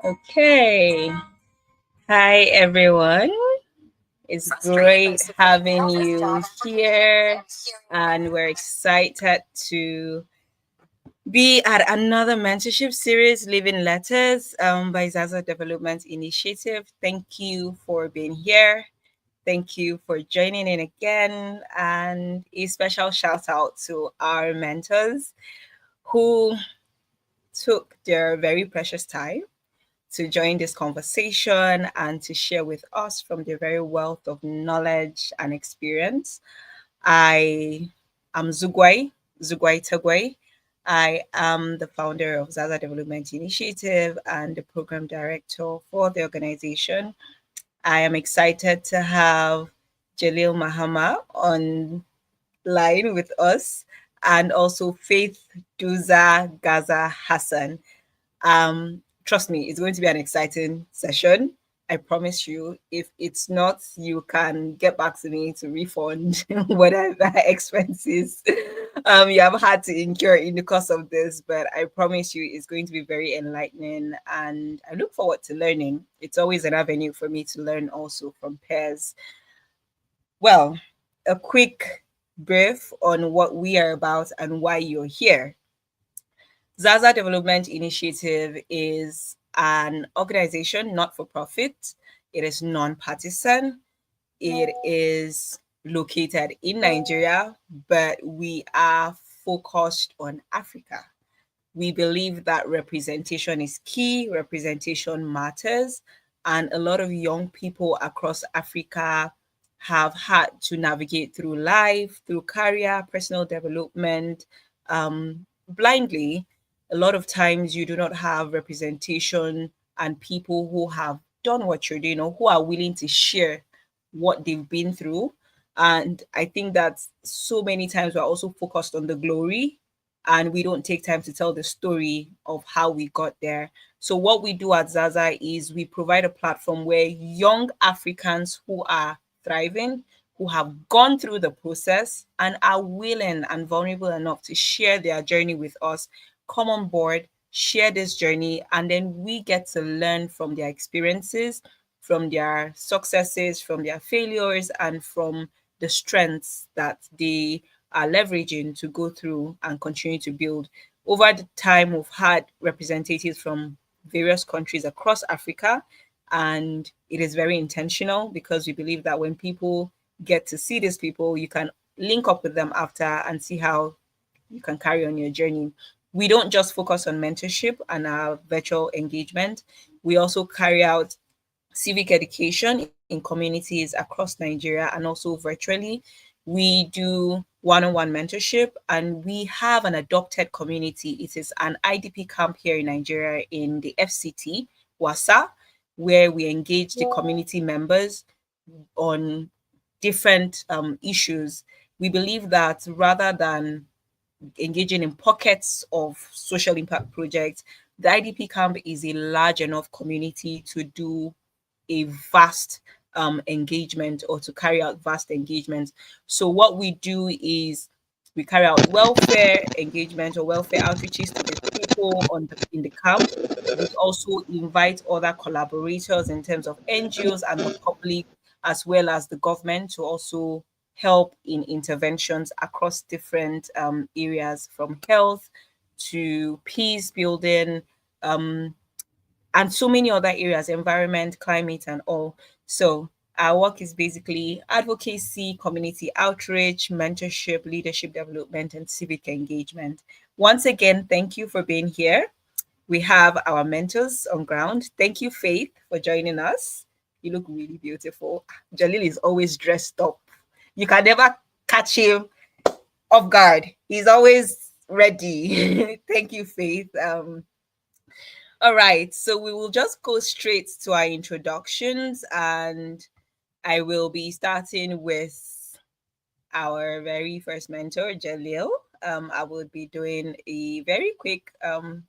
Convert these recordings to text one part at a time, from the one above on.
Okay. Hi, everyone. It's great having you here, and we're excited to be at another mentorship series, Living Letters, by Zaza Development Initiative. Thank you for being here. Thank you for joining in again, and a special shout out to our mentors who took their very precious time to join this conversation and to share with us from their very wealth of knowledge and experience. I am Zugwai Tagwai. I am the founder of Zaza Development Initiative and the program director for the organization. I am excited to have Jalil Mahama on line with us and also Faith Duza Gaza Hassan. Trust me, it's going to be an exciting session. I promise you. If it's not, you can get back to me to refund whatever expenses you have had to incur in the course of this. But I promise you, it's going to be very enlightening, and I look forward to learning. It's always an avenue for me to learn also from peers. Well, a quick brief on what we are about and why you're here. Zaza Development Initiative is an organization not for profit. It is non-partisan. It is located in Nigeria, but we are focused on Africa. We believe that representation is key, representation matters, and a lot of young people across Africa have had to navigate through life, through career, personal development, blindly. A lot of times you do not have representation and people who have done what you're doing or who are willing to share what they've been through. And I think that so many times we're also focused on the glory and we don't take time to tell the story of how we got there. So, what we do at Zaza is we provide a platform where young Africans who are thriving, who have gone through the process, and are willing and vulnerable enough to share their journey with us, come on board, share this journey, and then we get to learn from their experiences, from their successes, from their failures, and from the strengths that they are leveraging to go through and continue to build. Over the time, we've had representatives from various countries across Africa, and it is very intentional because we believe that when people get to see these people, you can link up with them after and see how you can carry on your journey. We don't just focus on mentorship and our virtual engagement, we also carry out civic education in communities across Nigeria and also virtually. We do one on one mentorship and we have an adopted community. It is an IDP camp here in Nigeria in the FCT, Wasa, where we engage the community members on different issues. We believe that rather than engaging in pockets of social impact projects, the IDP camp is a large enough community to do a vast engagement or to carry out vast engagements. So what we do is we carry out welfare engagement or welfare outreaches to the people in the camp. We also invite other collaborators in terms of NGOs and the public, as well as the government, to also help in interventions across different areas from health to peace building, um, and so many other areas, environment, climate, and all. So our work is basically advocacy, community outreach, mentorship, leadership development, and civic engagement. Once again, thank you for being here. We have our mentors on ground. Thank you, Faith, for joining us. You look really beautiful. Jalil is always dressed up. You can never catch him off guard. He's always ready. Thank you, Faith. All right, so we will just go straight to our introductions, and I will be starting with our very first mentor, Jalil. I will be doing a very quick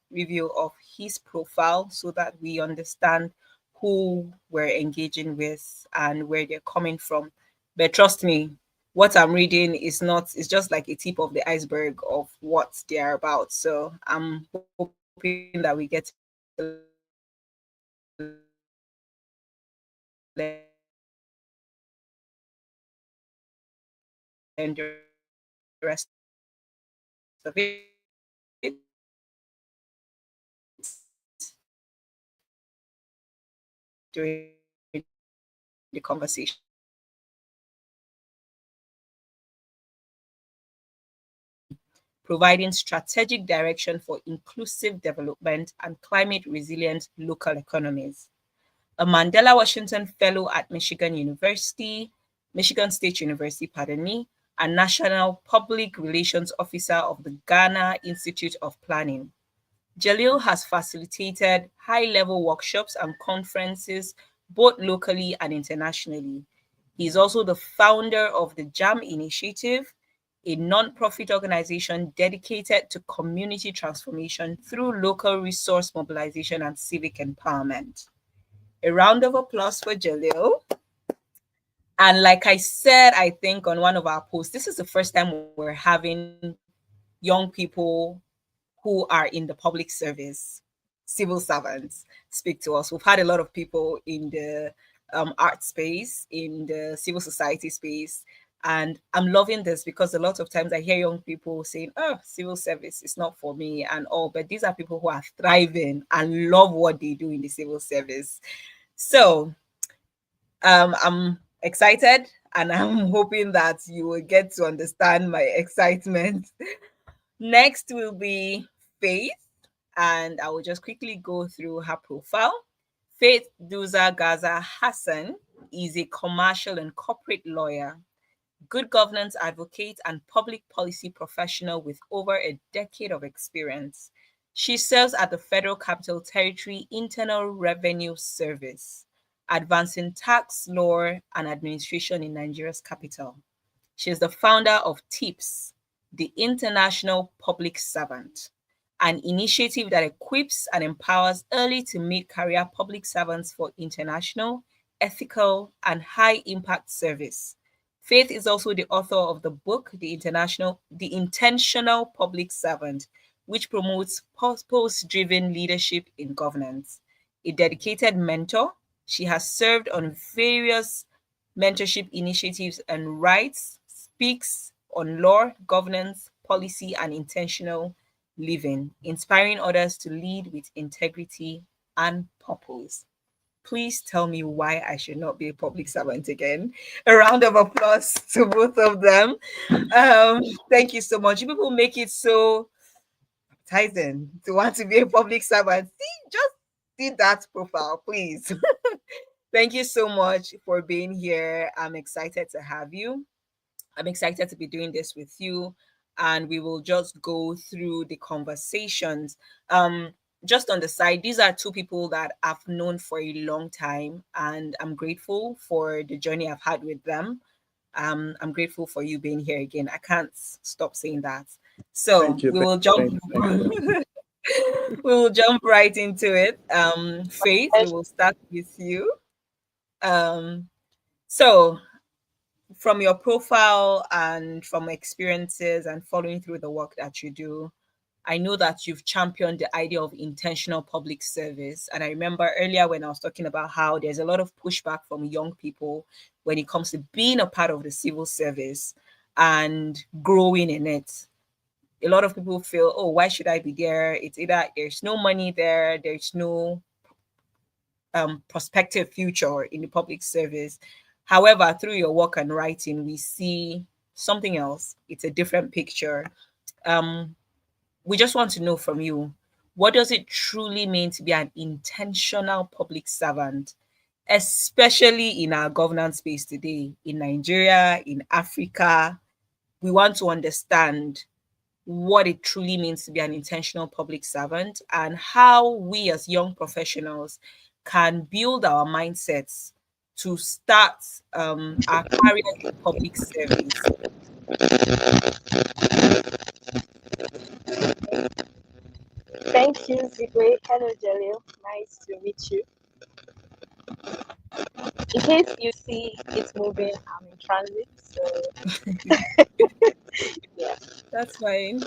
review of his profile so that we understand who we're engaging with and where they're coming from. But trust me, what I'm reading is not, it's just like a tip of the iceberg of what they are about. So I'm hoping that we get to learn a lot from them. providing strategic direction for inclusive development and climate resilient local economies. A Mandela Washington Fellow at Michigan State University, pardon me, and National Public Relations Officer of the Ghana Institute of Planning. Jalil has facilitated high-level workshops and conferences both locally and internationally. He is also the founder of the JAM Initiative, a non-profit organization dedicated to community transformation through local resource mobilization and civic empowerment. A round of applause for Jalil. And like I said, I think on one of our posts, this is the first time we're having young people who are in the public service, civil servants, speak to us. We've had a lot of people in the art space, in the civil society space. And I'm loving this because a lot of times I hear young people saying, oh, civil service is not for me and all. But these are people who are thriving and love what they do in the civil service. So I'm excited and I'm hoping that you will get to understand my excitement. Next will be Faith, and I will just quickly go through her profile. Faith Duza Gaza Hassan is a commercial and corporate lawyer, good governance advocate, and public policy professional with over a decade of experience. She serves at the Federal Capital Territory Internal Revenue Service, advancing tax law and administration in Nigeria's capital. She is the founder of TIPS, the International Public Servant, an initiative that equips and empowers early to mid-career public servants for international, ethical, and high-impact service. Faith is also the author of the book, The Intentional Public Servant, which promotes purpose-driven leadership in governance. A dedicated mentor, she has served on various mentorship initiatives and writes, speaks on law, governance, policy, and intentional living, inspiring others to lead with integrity and purpose. Please tell me why I should not be a public servant again. A round of applause to both of them. Thank you so much. You people make it so appetizing to want to be a public servant. See, just see that profile, please. Thank you so much for being here. I'm excited to have you. I'm excited to be doing this with you, and we will just go through the conversations. Just on the side, these are two people that I've known for a long time, and I'm grateful for the journey I've had with them. I'm grateful for you being here again. I can't stop saying that. So Thank you. we will jump. Thank you. We will jump right into it. Faith, we will start with you. Um, so from your profile and from experiences and following through the work that you do, I know that you've championed the idea of intentional public service. And I remember earlier when I was talking about how there's a lot of pushback from young people when it comes to being a part of the civil service and growing in it. A lot of people feel, oh, why should I be there? It's either there's no money there, there's no prospective future in the public service. However, through your work and writing, we see something else. It's a different picture. Um, we just want to know from you, what does it truly mean to be an intentional public servant, especially in our governance space today, in Nigeria, in Africa? We want to understand what it truly means to be an intentional public servant and how we as young professionals can build our mindsets to start our career in public service. Thank you, Zigwe. Hello, Jalil. Nice to meet you. In case you see it's moving, I'm in transit, so yeah. That's fine.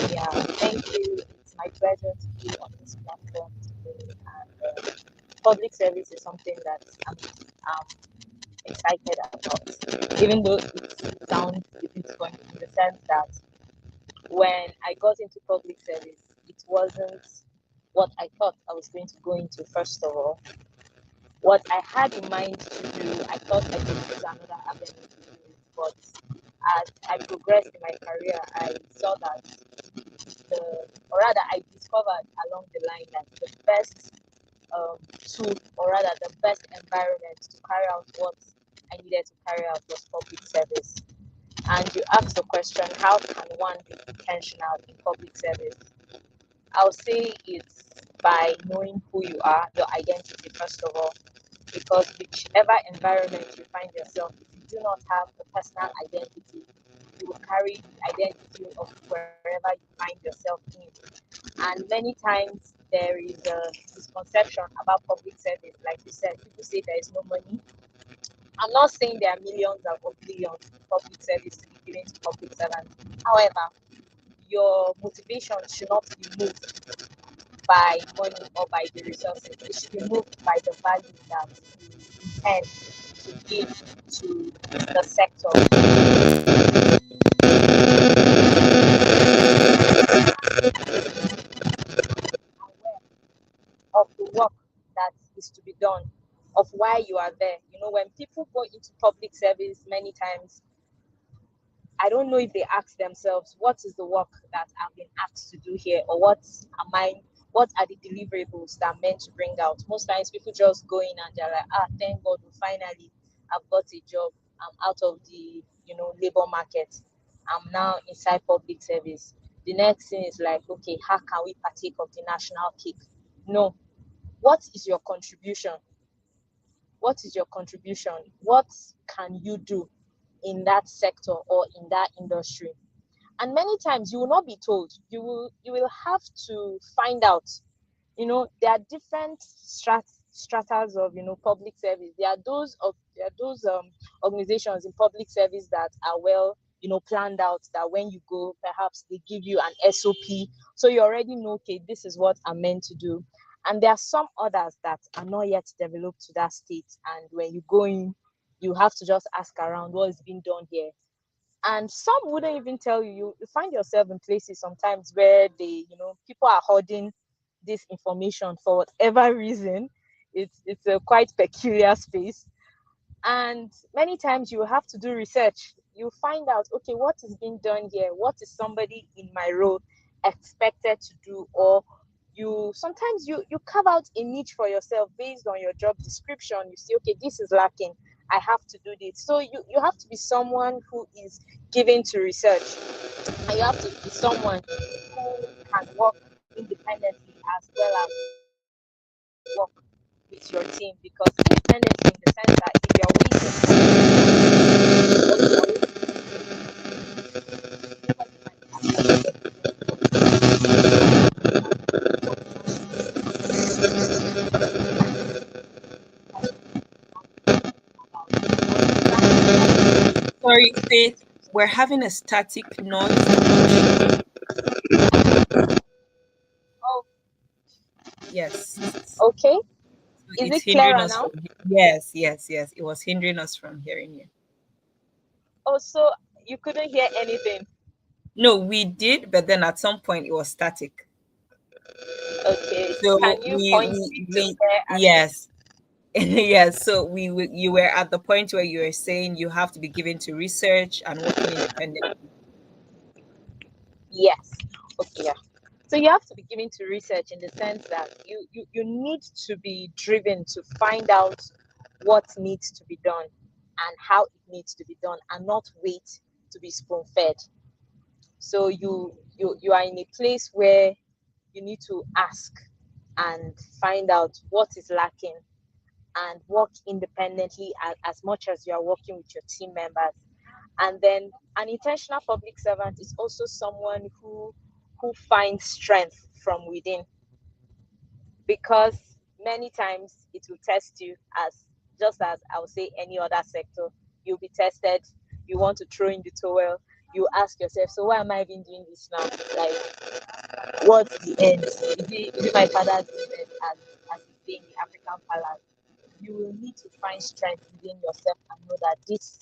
Yeah, thank you. It's my pleasure to be on this platform today. And public service is something that I'm excited about, even though it sounds a bit funny in the sense that when I got into public service, it wasn't what I thought I was going to go into, first of all. What I had in mind to do, I thought I could use another avenue to do it, but as I progressed in my career, I saw that or rather, I discovered along the line that the best tool, or rather, the best environment to carry out what I needed to carry out was public service. And you asked the question, how can one be intentional in public service? I'll say it's by knowing who you are, your identity, first of all, because whichever environment you find yourself, if you do not have a personal identity, you will carry the identity of wherever you find yourself in. And many times there is a misconception about public service. Like you said, people say there is no money. I'm not saying there are millions or billions in public service to be given to public servants. However, your motivation should not be moved by money or by the resources. It should be moved by the value that you intend to give to the sector. Aware of the work that is to be done, of why you are there. You know, when people go into public service, many times I don't know if they ask themselves, what is the work that I've been asked to do here, or what are the deliverables that I'm meant to bring out? Most times people just go in and they're like, thank God, finally I've got a job. I'm out of the, labor market. I'm now inside public service. The next thing is like, okay, how can we partake of the national cake? No. What is your contribution? What is your contribution? What can you do in that sector or in that industry? And many times you will not be told. You will have to find out. There are different stratas of public service. There are those organizations in public service that are well planned out, that when you go, perhaps they give you an SOP, so you already know, okay, this is what I'm meant to do. And there are some others that are not yet developed to that state, and when you go in, you have to just ask around what is being done here. And some wouldn't even tell you. You find yourself in places sometimes where people are hoarding this information for whatever reason. It's a quite peculiar space, and many times you have to do research. You find out, okay, what is being done here? What is somebody in my role expected to do? Or you carve out a niche for yourself based on your job description. You say, okay, this is lacking, I have to do this. So you have to be someone who is given to research, and you have to be someone who can work independently as well as work with your team. Because independently, in the sense that if you're Sorry, Faith, we're having a static noise. I'm not sure. oh, Yes. okay, So is it's it hindering clearer us now? from yes. It was hindering us from hearing you. Oh, so you couldn't hear anything? No, we did, but then at some point it was static. Okay, can So you point me to we where I missed? yes. Yes, so you were at the point where you were saying you have to be given to research and working independently. Yes. Okay, yeah. So you have to be given to research in the sense that you need to be driven to find out what needs to be done and how it needs to be done, and not wait to be spoon fed. So you are in a place where you need to ask and find out what is lacking, and work independently as much as you are working with your team members. And then an intentional public servant is also someone who finds strength from within, because many times it will test you, as just as I would say any other sector. You'll be tested, you want to throw in the towel, you ask yourself, so why am I even doing this now? Like, what's the end? Is it my father's business, as they say in the African counterbalance. You will need to find strength within yourself and know that this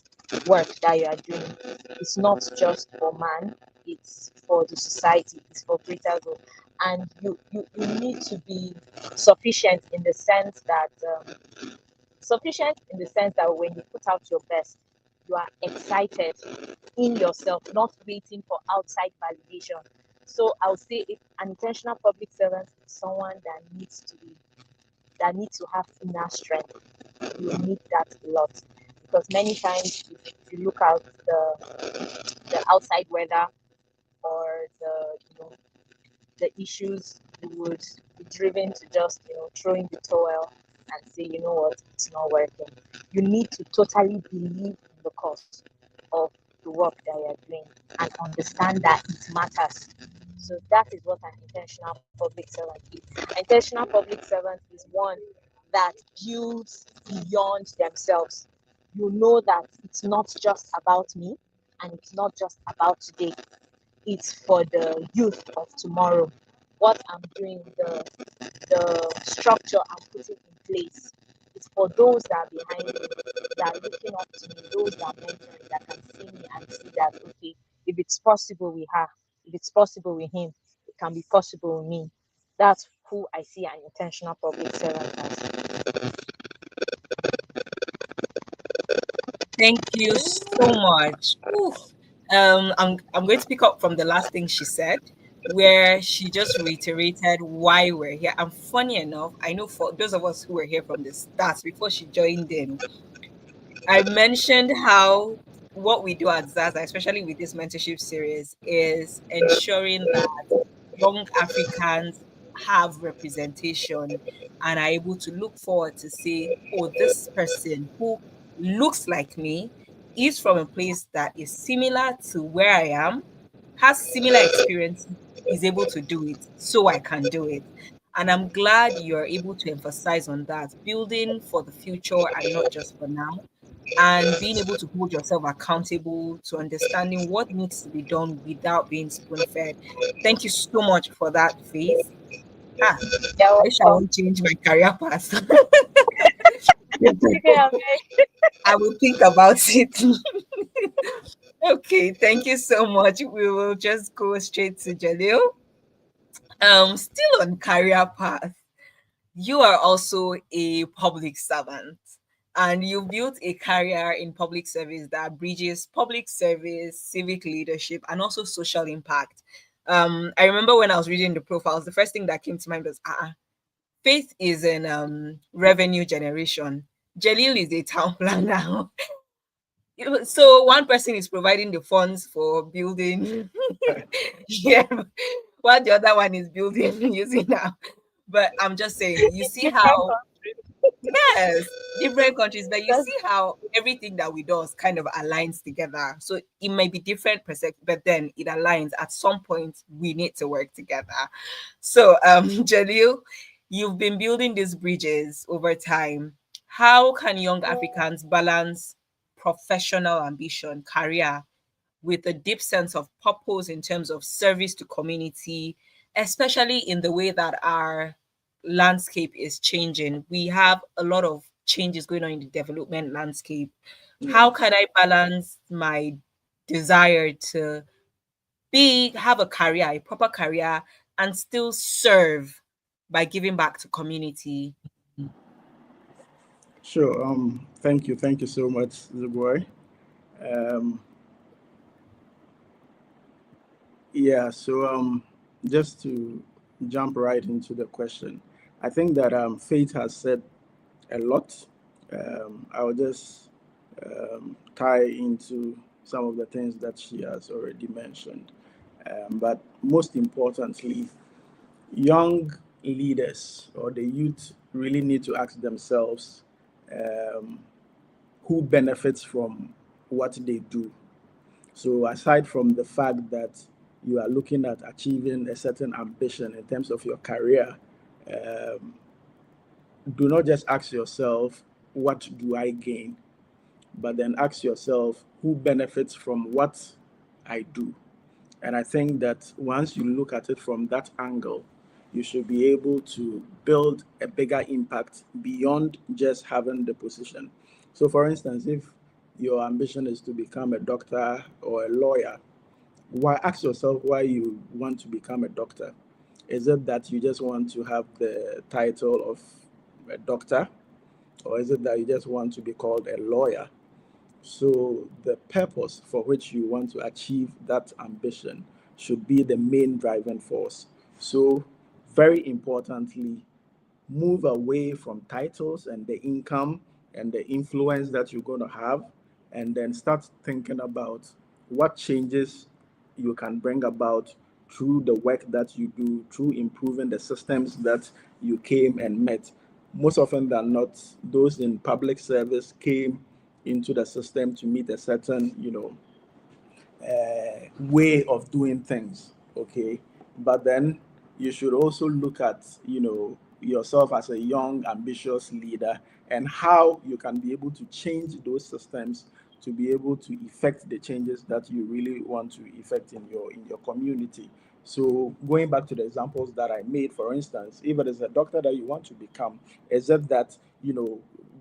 work that you are doing is not just for man, it's for the society, it's for greater good. And you need to be sufficient in the sense that when you put out your best, you are excited in yourself, not waiting for outside validation. So I'll say if an intentional public servant is someone that needs to have inner strength. You need that a lot, because many times if you look out the outside weather or the issues, you would be driven to just throw in the towel and say, you know what, it's not working. You need to totally believe in the cause of the work that you're doing and understand that it matters. So that is what an intentional public servant is. An intentional public servant is one that builds beyond themselves. You know that it's not just about me and it's not just about today. It's for the youth of tomorrow. What I'm doing, the structure I'm putting in place, it's for those that are behind me, that are looking up to me, those that are mentoring, that can see me and see that, okay, if it's possible with her, if it's possible with him, it can be possible with me. That's who I see an intentional public servant as. Thank you so much. Ooh. I'm going to pick up from the last thing she said, where she just reiterated why we're here. And funny enough, I know for those of us who were here from the start before she joined in, I mentioned how what we do at Zaza, especially with this mentorship series, is ensuring that young Africans have representation and are able to look forward to say, oh, this person who looks like me is from a place that is similar to where I am, has similar experience, is able to do it, so I can do it. And I'm glad you're able to emphasize on that, building for the future and not just for now, and being able to hold yourself accountable to understanding what needs to be done without being spoon fed. Thank you so much for that, Faith. Ah, You're I wish I welcome. won't change my career path. Okay, I will think about it. Okay, thank you so much. We will just go straight to Jalil. Still on career path. You are also a public servant and you built a career in public service that bridges public service, civic leadership, and also social impact. I remember when I was reading the profiles, the first thing that came to mind was, Faith is in revenue generation. Jalil is a town planner. So one person is providing the funds for building, yeah, while the other one is building using now. But I'm just saying, you in see different how, yes, different countries, but you countries. see how everything that we do is kind of aligns together. So it may be different perspective, but then it aligns. At some point, we need to work together. So, Jalil, you've been building these bridges over time. How can young Africans balance professional ambition, career, with a deep sense of purpose in terms of service to community, especially in the way that our landscape is changing? We have a lot of changes going on in the development landscape. How can I balance my desire to be have a career, a proper career, and still serve by giving back to community? Sure. Thank you so much, Zuboy. Um, yeah. So, just to jump right into the question, I think that Faith has said a lot. I'll just tie into some of the things that she has already mentioned. But most importantly, young leaders or the youth really need to ask themselves um, who benefits from what they do. So, aside from the fact that you are looking at achieving a certain ambition in terms of your career, um, do not just ask yourself, what do I gain? But then ask yourself, who benefits from what I do? And I think that once you look at it from that angle, you should be able to build a bigger impact beyond just having the position. So, for instance, if your ambition is to become a doctor or a lawyer, why ask yourself why you want to become a doctor? Is it that you just want to have the title of a doctor, or is it that you just want to be called a lawyer? So, the purpose for which you want to achieve that ambition should be the main driving force. So, very importantly, move away from titles and the income and the influence that you're going to have, and then start thinking about what changes you can bring about through the work that you do, through improving the systems that you came and met. Most often than not, those in public service came into the system to meet a certain, way of doing things. Okay, but then you should also look at yourself as a young ambitious leader, and how you can be able to change those systems to be able to effect the changes that you really want to effect in your community. So, going back to the examples that I made, for instance, if it is a doctor that you want to become, is it that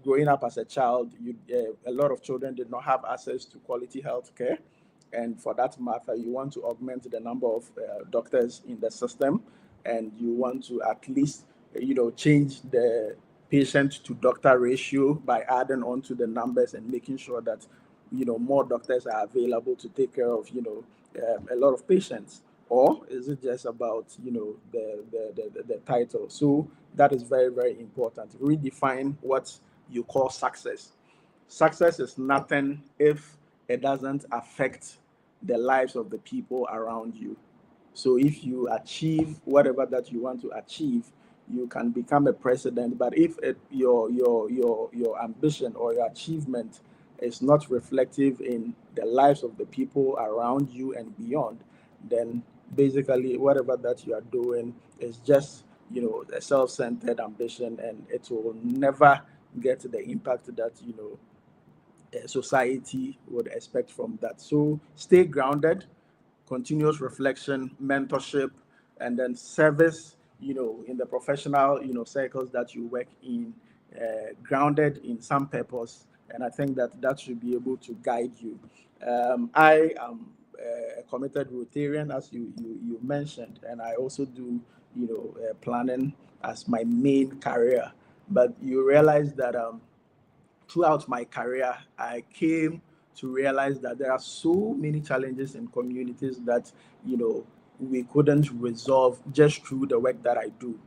growing up as a child, a lot of children did not have access to quality health care, and for that matter, you want to augment the number of doctors in the system, and you want to at least change the patient to doctor ratio by adding on to the numbers and making sure that more doctors are available to take care of a lot of patients. Or is it just about the title? So that is very, very important. Redefine what you call success. Success is nothing if it doesn't affect the lives of the people around you. So if you achieve whatever that you want to achieve, you can become a president. But if your ambition or your achievement is not reflective in the lives of the people around you and beyond, then basically whatever that you are doing is just a self-centered ambition, and it will never get the impact that society would expect from that. So stay grounded, continuous reflection, mentorship, and then service, in the professional, circles that you work in, grounded in some purpose. And I think that that should be able to guide you. I am a committed Rotarian, as you mentioned, and I also do, planning as my main career. But you realize that throughout my career, I came to realize that there are so many challenges in communities that we couldn't resolve just through the work that I do.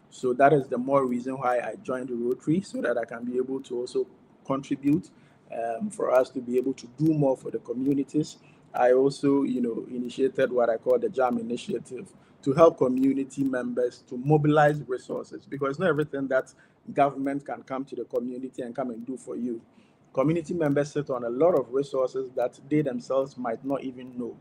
So that is the more reason why I joined the Rotary, so that I can be able to also contribute, for us to be able to do more for the communities. I also, initiated what I call the JAM initiative to help community members to mobilize resources, because not everything that government can come to the community and come and do for you. Community members sit on a lot of resources that they themselves might not even know.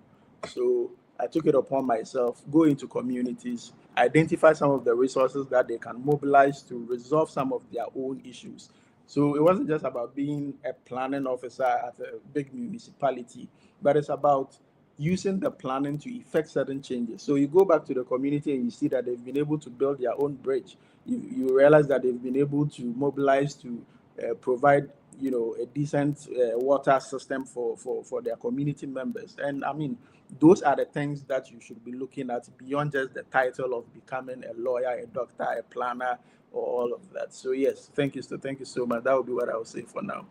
So I took it upon myself, go into communities, identify some of the resources that they can mobilize to resolve some of their own issues. So it wasn't just about being a planning officer at a big municipality, but it's about using the planning to effect certain changes. So you go back to the community and you see that they've been able to build their own bridge. You realize that they've been able to mobilize to provide a decent water system for their community members. And I mean, those are the things that you should be looking at beyond just the title of becoming a lawyer, a doctor, a planner, or all of that. So yes, thank you so much. That would be what I would say for now.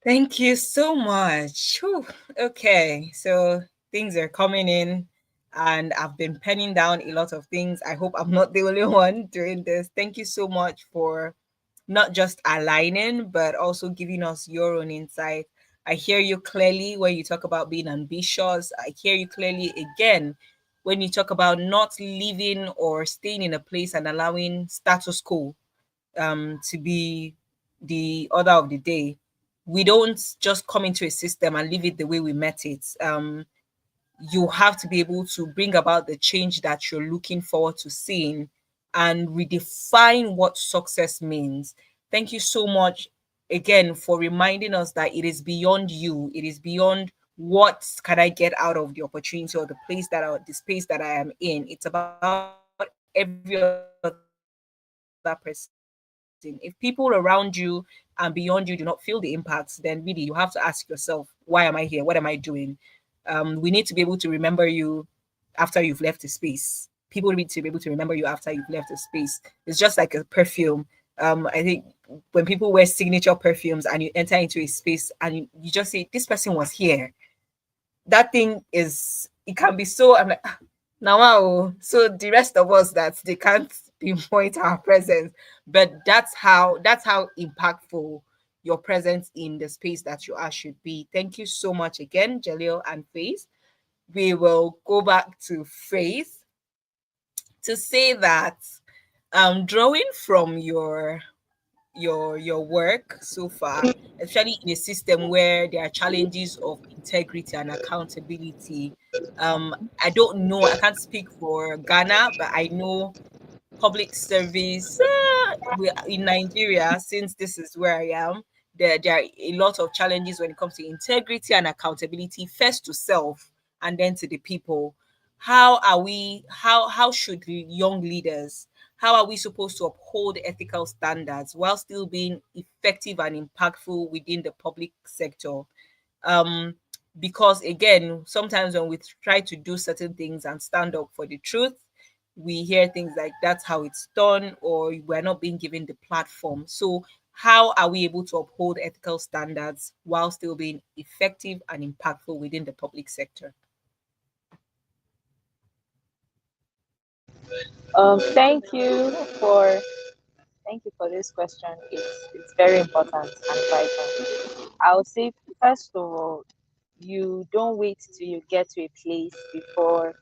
Thank you so much. Whew. Okay, so things are coming in, and I've been penning down a lot of things. I hope I'm not the only one doing this. Thank you so much for not just aligning, but also giving us your own insight. I hear you clearly when you talk about being ambitious. I hear you clearly again when you talk about not living or staying in a place and allowing status quo to be the order of the day. We don't just come into a system and leave it the way we met it. You have to be able to bring about the change that you're looking forward to seeing and redefine what success means. Thank you so much again for reminding us that it is beyond you, it is beyond what can I get out of the opportunity or the space that I am in. It's about every other person. If people around you and beyond you do not feel the impacts, then really you have to ask yourself, why am I here? What am I doing? We need to be able to remember you after you've left a space. People need to be able to remember you after you've left a space. It's just like a perfume. I think when people wear signature perfumes and you enter into a space and you just say, this person was here, that thing it can be so, I'm like, "Ah, now wow." So the rest of us that they can't pinpoint our presence, but that's how impactful your presence in the space that you are should be. Thank you so much again, Jalil and Faith. We will go back to Faith to say that drawing from your work so far, especially in a system where there are challenges of integrity and accountability. I don't know, I can't speak for Ghana, but I know public service in Nigeria, since this is where I am, there are a lot of challenges when it comes to integrity and accountability, first to self and then to the people. How should young leaders, how are we supposed to uphold ethical standards while still being effective and impactful within the public sector? um because again, sometimes when we try to do certain things and stand up for the truth, we hear things like that's how it's done, or we're not being given the platform. So how are we able to uphold ethical standards while still being effective and impactful within the public sector? Thank you for this question. It's very important and vital. I would say first of all, you don't wait till you get to a place before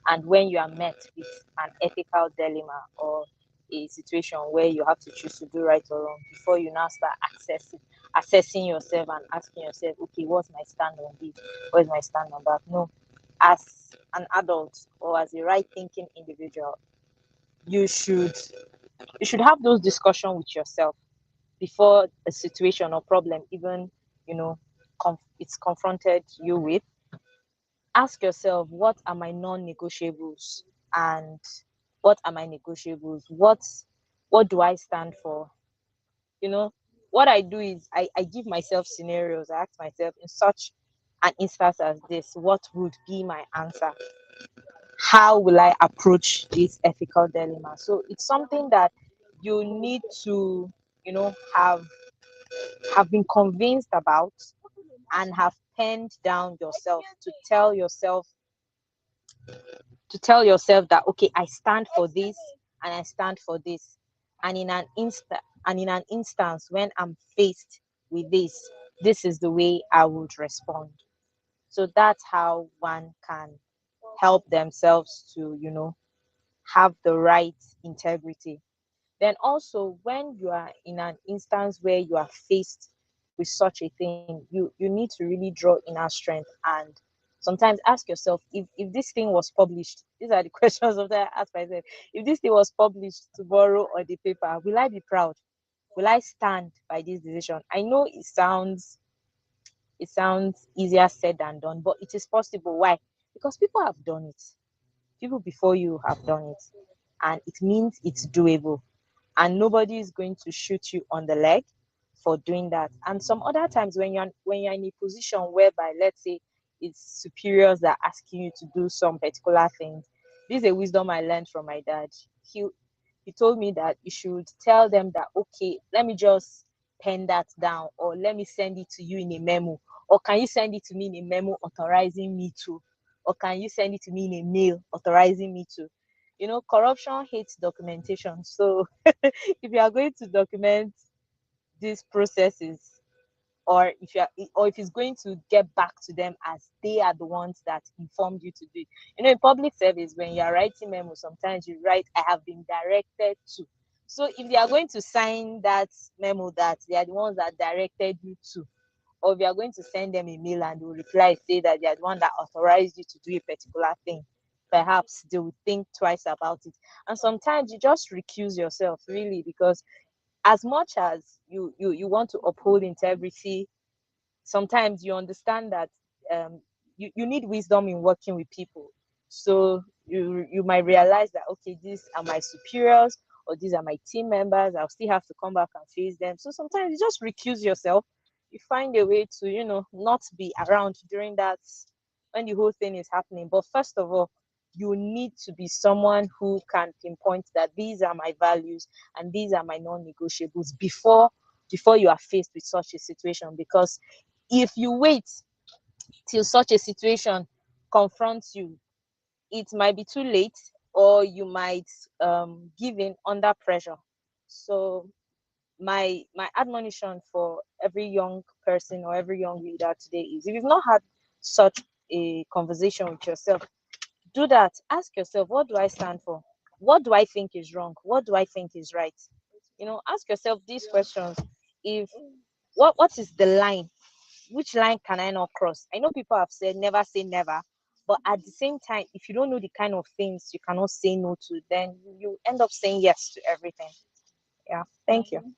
and when you are met with an ethical dilemma or a situation where you have to choose to do right or wrong before you now start assessing yourself and asking yourself, okay, what's my stand on this? What is my stand on that? No, as an adult or as a right thinking individual, you should have those discussions with yourself before a situation or problem even, you know, it's confronted you with. Ask yourself, what are my non-negotiables and what are my negotiables? What do I stand for? You know, what I do is I give myself scenarios. I ask myself, in such an instance as this, what would be my answer? How will I approach this ethical dilemma? So it's something that you need to, you know, have been convinced about and have penned down yourself to tell yourself that, okay, I stand for this and I stand for this. And in an instance when I'm faced with this is the way I would respond. So that's how one can help themselves to, have the right integrity. Then also, when you are in an instance where you are faced with such a thing, you need to really draw inner strength and sometimes ask yourself, if this thing was published, these are the questions of that I ask myself. If this thing was published tomorrow on the paper, will I be proud? Will I stand by this decision? I know it sounds easier said than done, but it is possible. Why? Because people have done it. People before you have done it, and it means it's doable, and nobody is going to shoot you on the leg for doing that. And some other times when you're in a position whereby, let's say, it's superiors that are asking you to do some particular things. This is a wisdom I learned from my dad. He told me that you should tell them that, okay, let me just pen that down, or let me send it to you in a memo, or can you send it to me in a memo authorizing me to, or can you send it to me in a mail authorizing me to. Corruption hates documentation. So if you are going to document these processes, or if it's going to get back to them as they are the ones that informed you to do it. In public service, when you are writing memos, sometimes you write, I have been directed to. So if they are going to sign that memo that they are the ones that directed you to, or if you are going to send them a mail and they will reply, say that they are the one that authorized you to do a particular thing, perhaps they will think twice about it. And sometimes you just recuse yourself, really, because as much as you want to uphold integrity, sometimes you understand that you need wisdom in working with people. So you might realize that, okay, these are my superiors or these are my team members. I'll still have to come back and face them. So sometimes you just recuse yourself. You find a way to, not be around during that, when the whole thing is happening. But first of all, you need to be someone who can pinpoint that these are my values and these are my non-negotiables before you are faced with such a situation. Because if you wait till such a situation confronts you, it might be too late, or you might give in under pressure. So my admonition for every young person or every young leader today is, if you've not had such a conversation with yourself, do that. Ask yourself, what do I stand for? What do I think is wrong? What do I think is right? Ask yourself these questions. If what is the line? Which line can I not cross? I know people have said never say never, but at the same time, if you don't know the kind of things you cannot say no to, then you end up saying yes to everything. Yeah. Thank you.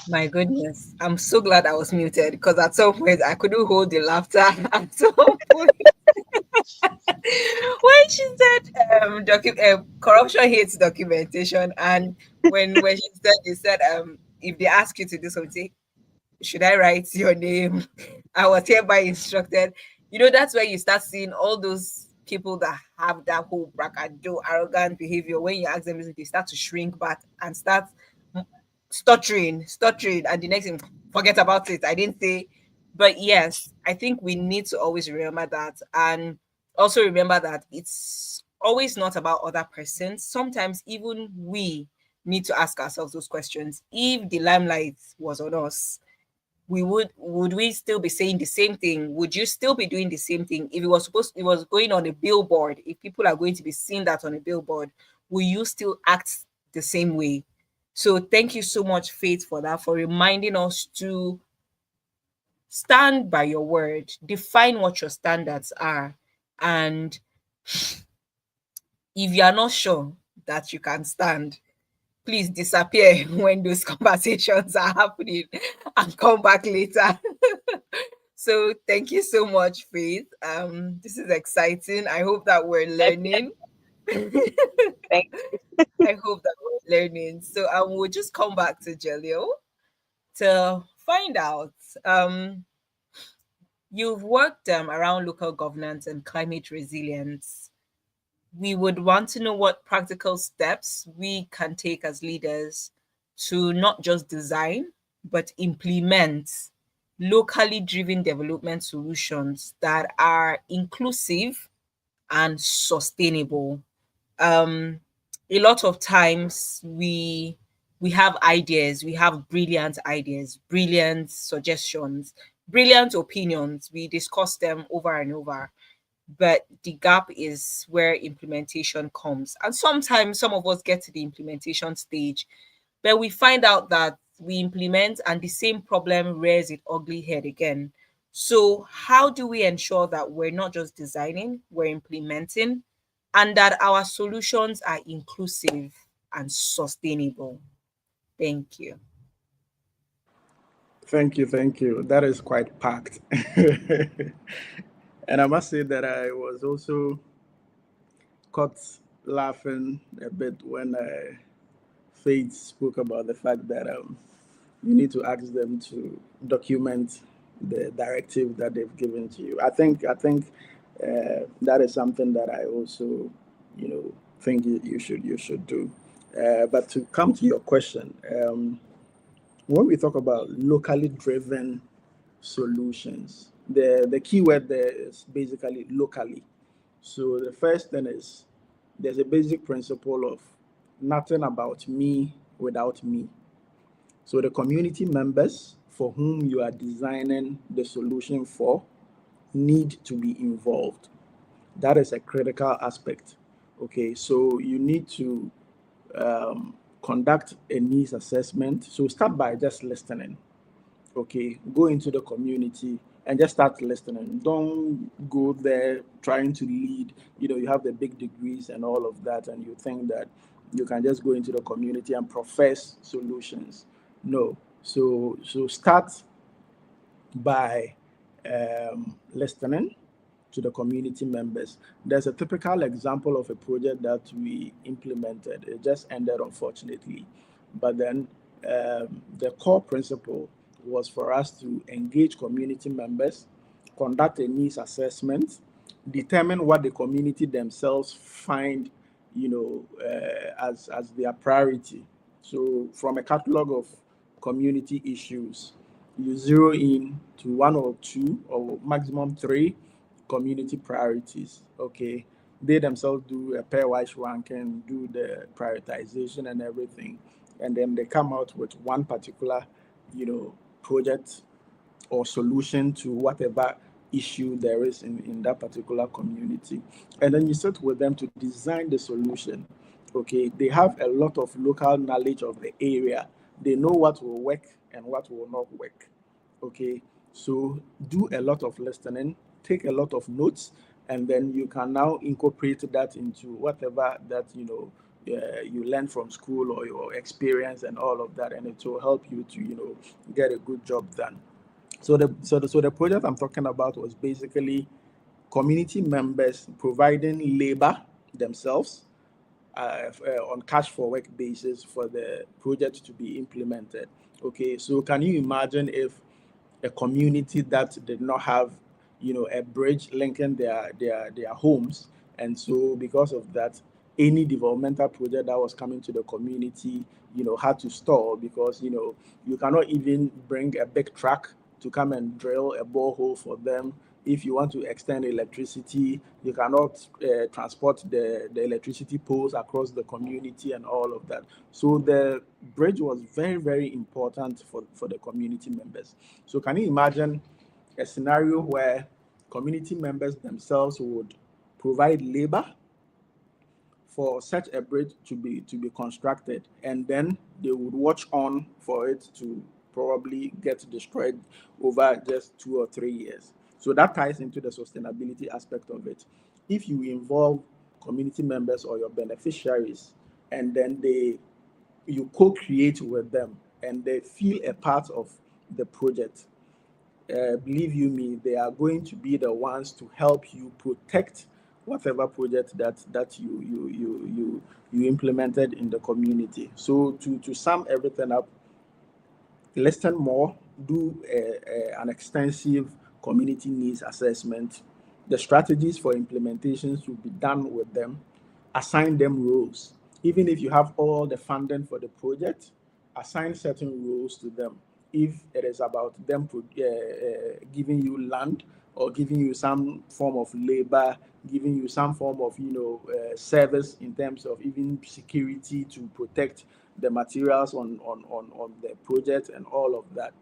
My goodness, I'm so glad I was muted, because at some point I couldn't hold the laughter. At some point, when she said corruption hates documentation, and when she said, they said, if they ask you to do something, should I write your name? I was hereby instructed. That's where you start seeing all those people that have that whole bragado, arrogant behavior. When you ask them, they start to shrink back and start stuttering, and the next thing, forget about it. I didn't say. But yes, I think we need to always remember that, and also remember that it's always not about other persons. Sometimes even we need to ask ourselves those questions. If the limelight was on us, would we still be saying the same thing? Would you still be doing the same thing if it was going on a billboard? If people are going to be seeing that on a billboard, will you still act the same way? So thank you so much, Faith, for that, for reminding us to stand by your word, define what your standards are, and if you are not sure that you can stand, please disappear when those conversations are happening and come back later. So thank you so much, Faith. This is exciting. I hope that we're learning. Thank I hope that we're learning. So we'll just come back to Jelio to find out. Um, you've worked around local governance and climate resilience. We would want to know what practical steps we can take as leaders to not just design, but implement locally driven development solutions that are inclusive and sustainable. um a lot of times we have ideas, we have brilliant ideas, brilliant suggestions, brilliant opinions, we discuss them over and over, but the gap is where implementation comes. And sometimes some of us get to the implementation stage, but we find out that we implement and the same problem rears its ugly head again. So, how do we ensure that we're not just designing, we're implementing, and that our solutions are inclusive and sustainable? Thank you. Thank you. That is quite packed. And I must say that I was also caught laughing a bit when Faith spoke about the fact that you need to ask them to document the directive that they've given to you. I think that is something that I also, think you should do. But to come to your question, when we talk about locally driven solutions, the key word there is basically locally. So the first thing is, there's a basic principle of nothing about me without me. So the community members for whom you are designing the solution for need to be involved. That is a critical aspect. Okay, so you need to conduct a needs assessment. So start by just listening. Okay, go into the community and just start listening. Don't go there trying to lead. You have the big degrees and all of that, and you think that you can just go into the community and profess solutions. No. So start by listening to the community members. There's a typical example of a project that we implemented. It just ended, unfortunately. But then the core principle was for us to engage community members, conduct a needs assessment, determine what the community themselves find, as their priority. So from a catalog of community issues, you zero in to one or two or maximum three community priorities. Okay, they themselves do a pairwise ranking, do the prioritization and everything, and then they come out with one particular, project or solution to whatever issue there is in that particular community. And then you sit with them to design the solution. Okay, they have a lot of local knowledge of the area. They know what will work and what will not work. Okay, so do a lot of listening, take a lot of notes, and then you can now incorporate that into whatever that you learn from school or your experience and all of that, and it will help you to get a good job done. So the project I'm talking about was basically community members providing labor themselves on cash for work basis for the project to be implemented. Okay, so can you imagine if a community that did not have, a bridge linking their homes, and so because of that, any developmental project that was coming to the community, had to stall because you cannot even bring a big truck to come and drill a borehole for them. If you want to extend electricity, you cannot transport the electricity poles across the community and all of that. So the bridge was very, very important for the community members. So can you imagine a scenario where community members themselves would provide labor for such a bridge to be constructed, and then they would watch on for it to probably get destroyed over just 2 or 3 years. So that ties into the sustainability aspect of it. If you involve community members or your beneficiaries, and then you co-create with them and they feel a part of the project, believe you me, they are going to be the ones to help you protect whatever project that you implemented in the community. So to sum everything up, listen more, do an extensive community needs assessment. The strategies for implementations will be done with them. Assign them roles. Even if you have all the funding for the project, assign certain roles to them. If it is about them giving you land or giving you some form of labor, giving you some form of service in terms of even security to protect the materials on the project and all of that,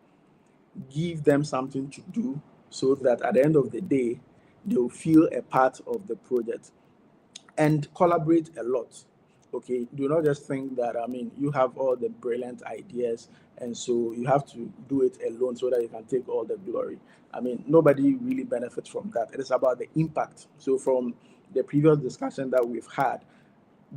give them something to do so that at the end of the day they'll feel a part of the project, and collaborate a lot. Okay, do not just think that you have all the brilliant ideas and so you have to do it alone so that you can take all the glory. Nobody really benefits from that. It is about the impact. So from the previous discussion that we've had,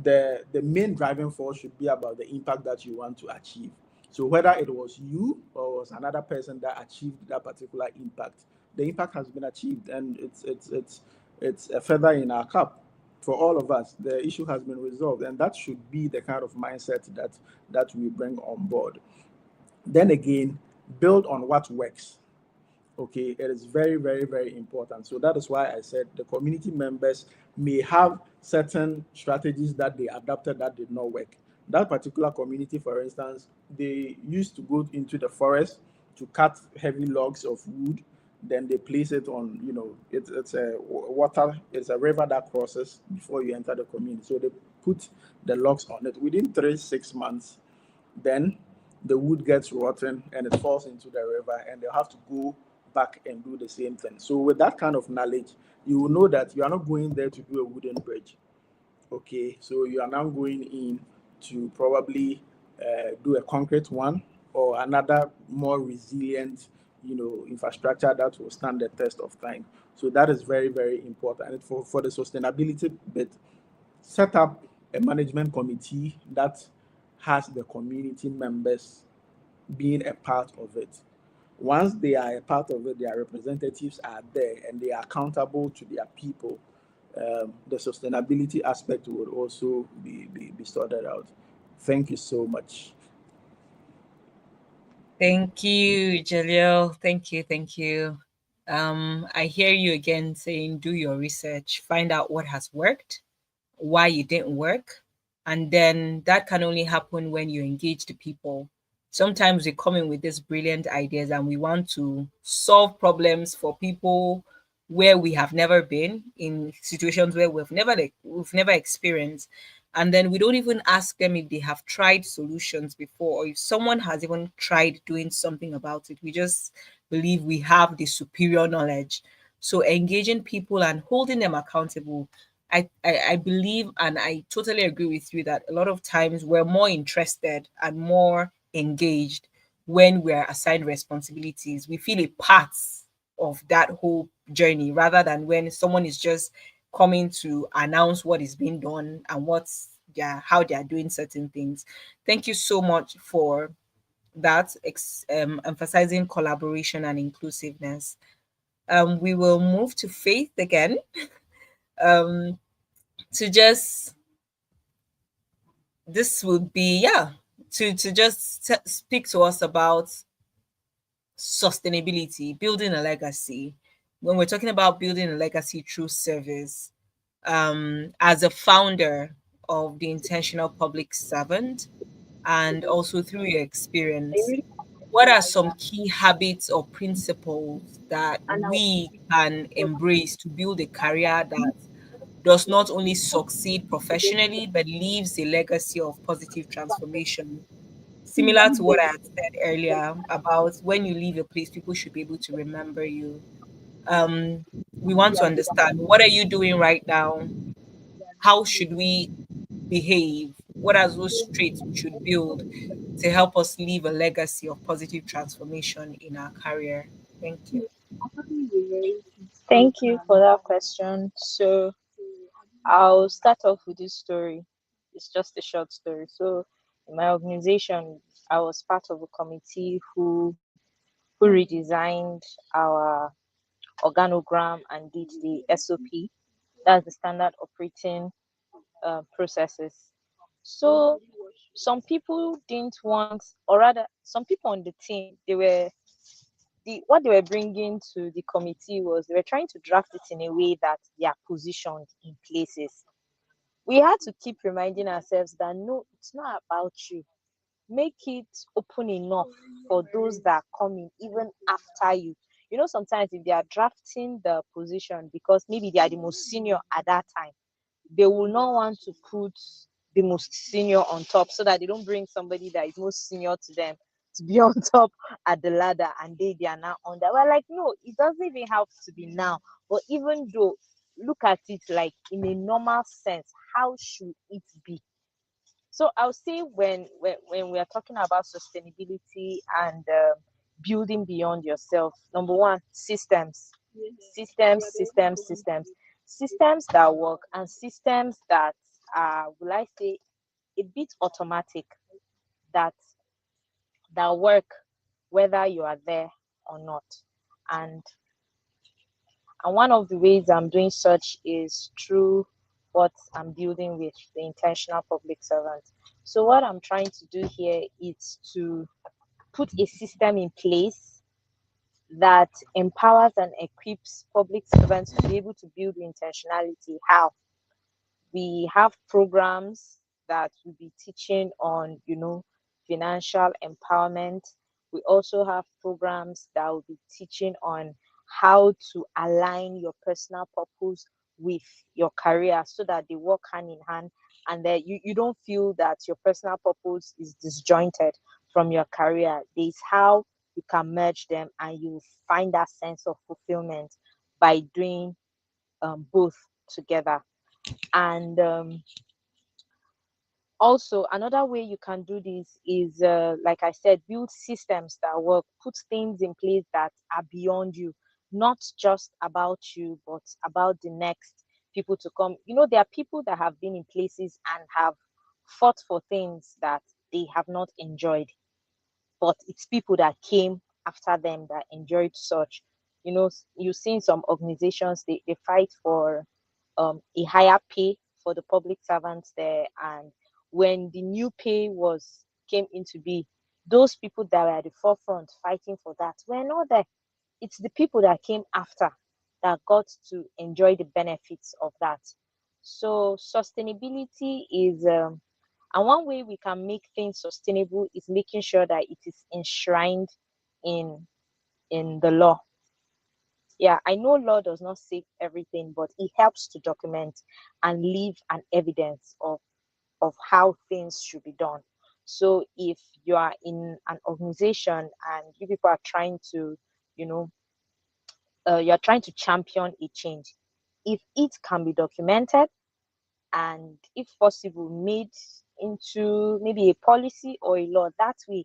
the main driving force should be about the impact that you want to achieve. So whether it was you or was another person that achieved that particular impact, the impact has been achieved, and it's a feather in our cap for all of us. The issue has been resolved, and that should be the kind of mindset that we bring on board. Then again, build on what works. Okay, it is very, very, very important. So that is why I said the community members may have certain strategies that they adopted that did not work. That particular community, for instance, they used to go into the forest to cut heavy logs of wood. Then they place it on, it's a water, it's a river that crosses before you enter the community. So they put the logs on it. Within 3 6 months, then the wood gets rotten and it falls into the river, and they'll have to go back and do the same thing. So with that kind of knowledge, you will know that you are not going there to do a wooden bridge. Okay, so you are now going in to probably do a concrete one or another more resilient, infrastructure that will stand the test of time. So that is very, very important. And for the sustainability bit, set up a management committee that has the community members being a part of it. Once they are a part of it, their representatives are there and they are accountable to their people. The sustainability aspect would also be sorted out. Thank you so much. Thank you, Jalil. Thank you. Thank you. I hear you again saying do your research, find out what has worked, why it didn't work. And then that can only happen when you engage the people. Sometimes we come in with these brilliant ideas and we want to solve problems for people where we have never been, in situations where we've never experienced. And then we don't even ask them if they have tried solutions before or if someone has even tried doing something about it. We just believe we have the superior knowledge. So engaging people and holding them accountable, I believe and I totally agree with you that a lot of times we're more interested and more engaged when we're assigned responsibilities. We feel a part of that whole journey rather than when someone is just coming to announce what is being done and how they are doing certain things. Thank you so much for that, emphasizing collaboration and inclusiveness. We will move to Faith again. Um, to just this would be to just speak to us about sustainability, building a legacy. When we're talking about building a legacy through service, as a founder of the intentional public servant and also through your experience, what are some key habits or principles that we can embrace to build a career that does not only succeed professionally but leaves a legacy of positive transformation? Similar to what I had said earlier about when you leave a place, people should be able to remember you. Um, we want to understand, what are you doing right now? How should we behave? What are those traits we should build to help us leave a legacy of positive transformation in our career? Thank you. Thank you for that question. So I'll start off with this story. It's just a short story. So in my organization, I was part of a committee who redesigned our organogram and did the SOP. That's the standard operating processes. So some people didn't want, or rather, some people on the team, what they were bringing to the committee was they were trying to draft it in a way that they are positioned in places. We had to keep reminding ourselves that no, it's not about you. Make it open enough for those that are coming even after you. You know, sometimes if they are drafting the position because maybe they are the most senior at that time, they will not want to put the most senior on top so that they don't bring somebody that is most senior to them to be on top at the ladder and they are now under. We're like, no, it doesn't even have to be now. But even though, look at it like in a normal sense, how should it be? So I'll say when we are talking about sustainability and building beyond yourself, number one, systems that work and systems that are, will I say, a bit automatic, that work whether you are there or not. And one of the ways I'm doing such is through what I'm building with the intentional public servant. So what I'm trying to do here is to put a system in place that empowers and equips public servants to be able to build intentionality. How? We have programs that will be teaching on, financial empowerment. We also have programs that will be teaching on how to align your personal purpose with your career so that they work hand in hand and that you don't feel that your personal purpose is disjointed from your career. There's how you can merge them and you find that sense of fulfillment by doing both together. And also another way you can do this is like I said, build systems that work, put things in place that are beyond you, not just about you but about the next people to come. There are people that have been in places and have fought for things that they have not enjoyed, but it's people that came after them that enjoyed such. You've seen some organizations, they fight for a higher pay for the public servants there. And when the new pay was came into be, those people that were at the forefront fighting for that were not there. It's the people that came after that got to enjoy the benefits of that. So sustainability is and one way we can make things sustainable is making sure that it is enshrined in the law. Yeah, I know law does not save everything, but it helps to document and leave an evidence of how things should be done. So if you are in an organization and you people are trying to, you know, you're trying to champion a change, if it can be documented and if possible made into maybe a policy or a law, that way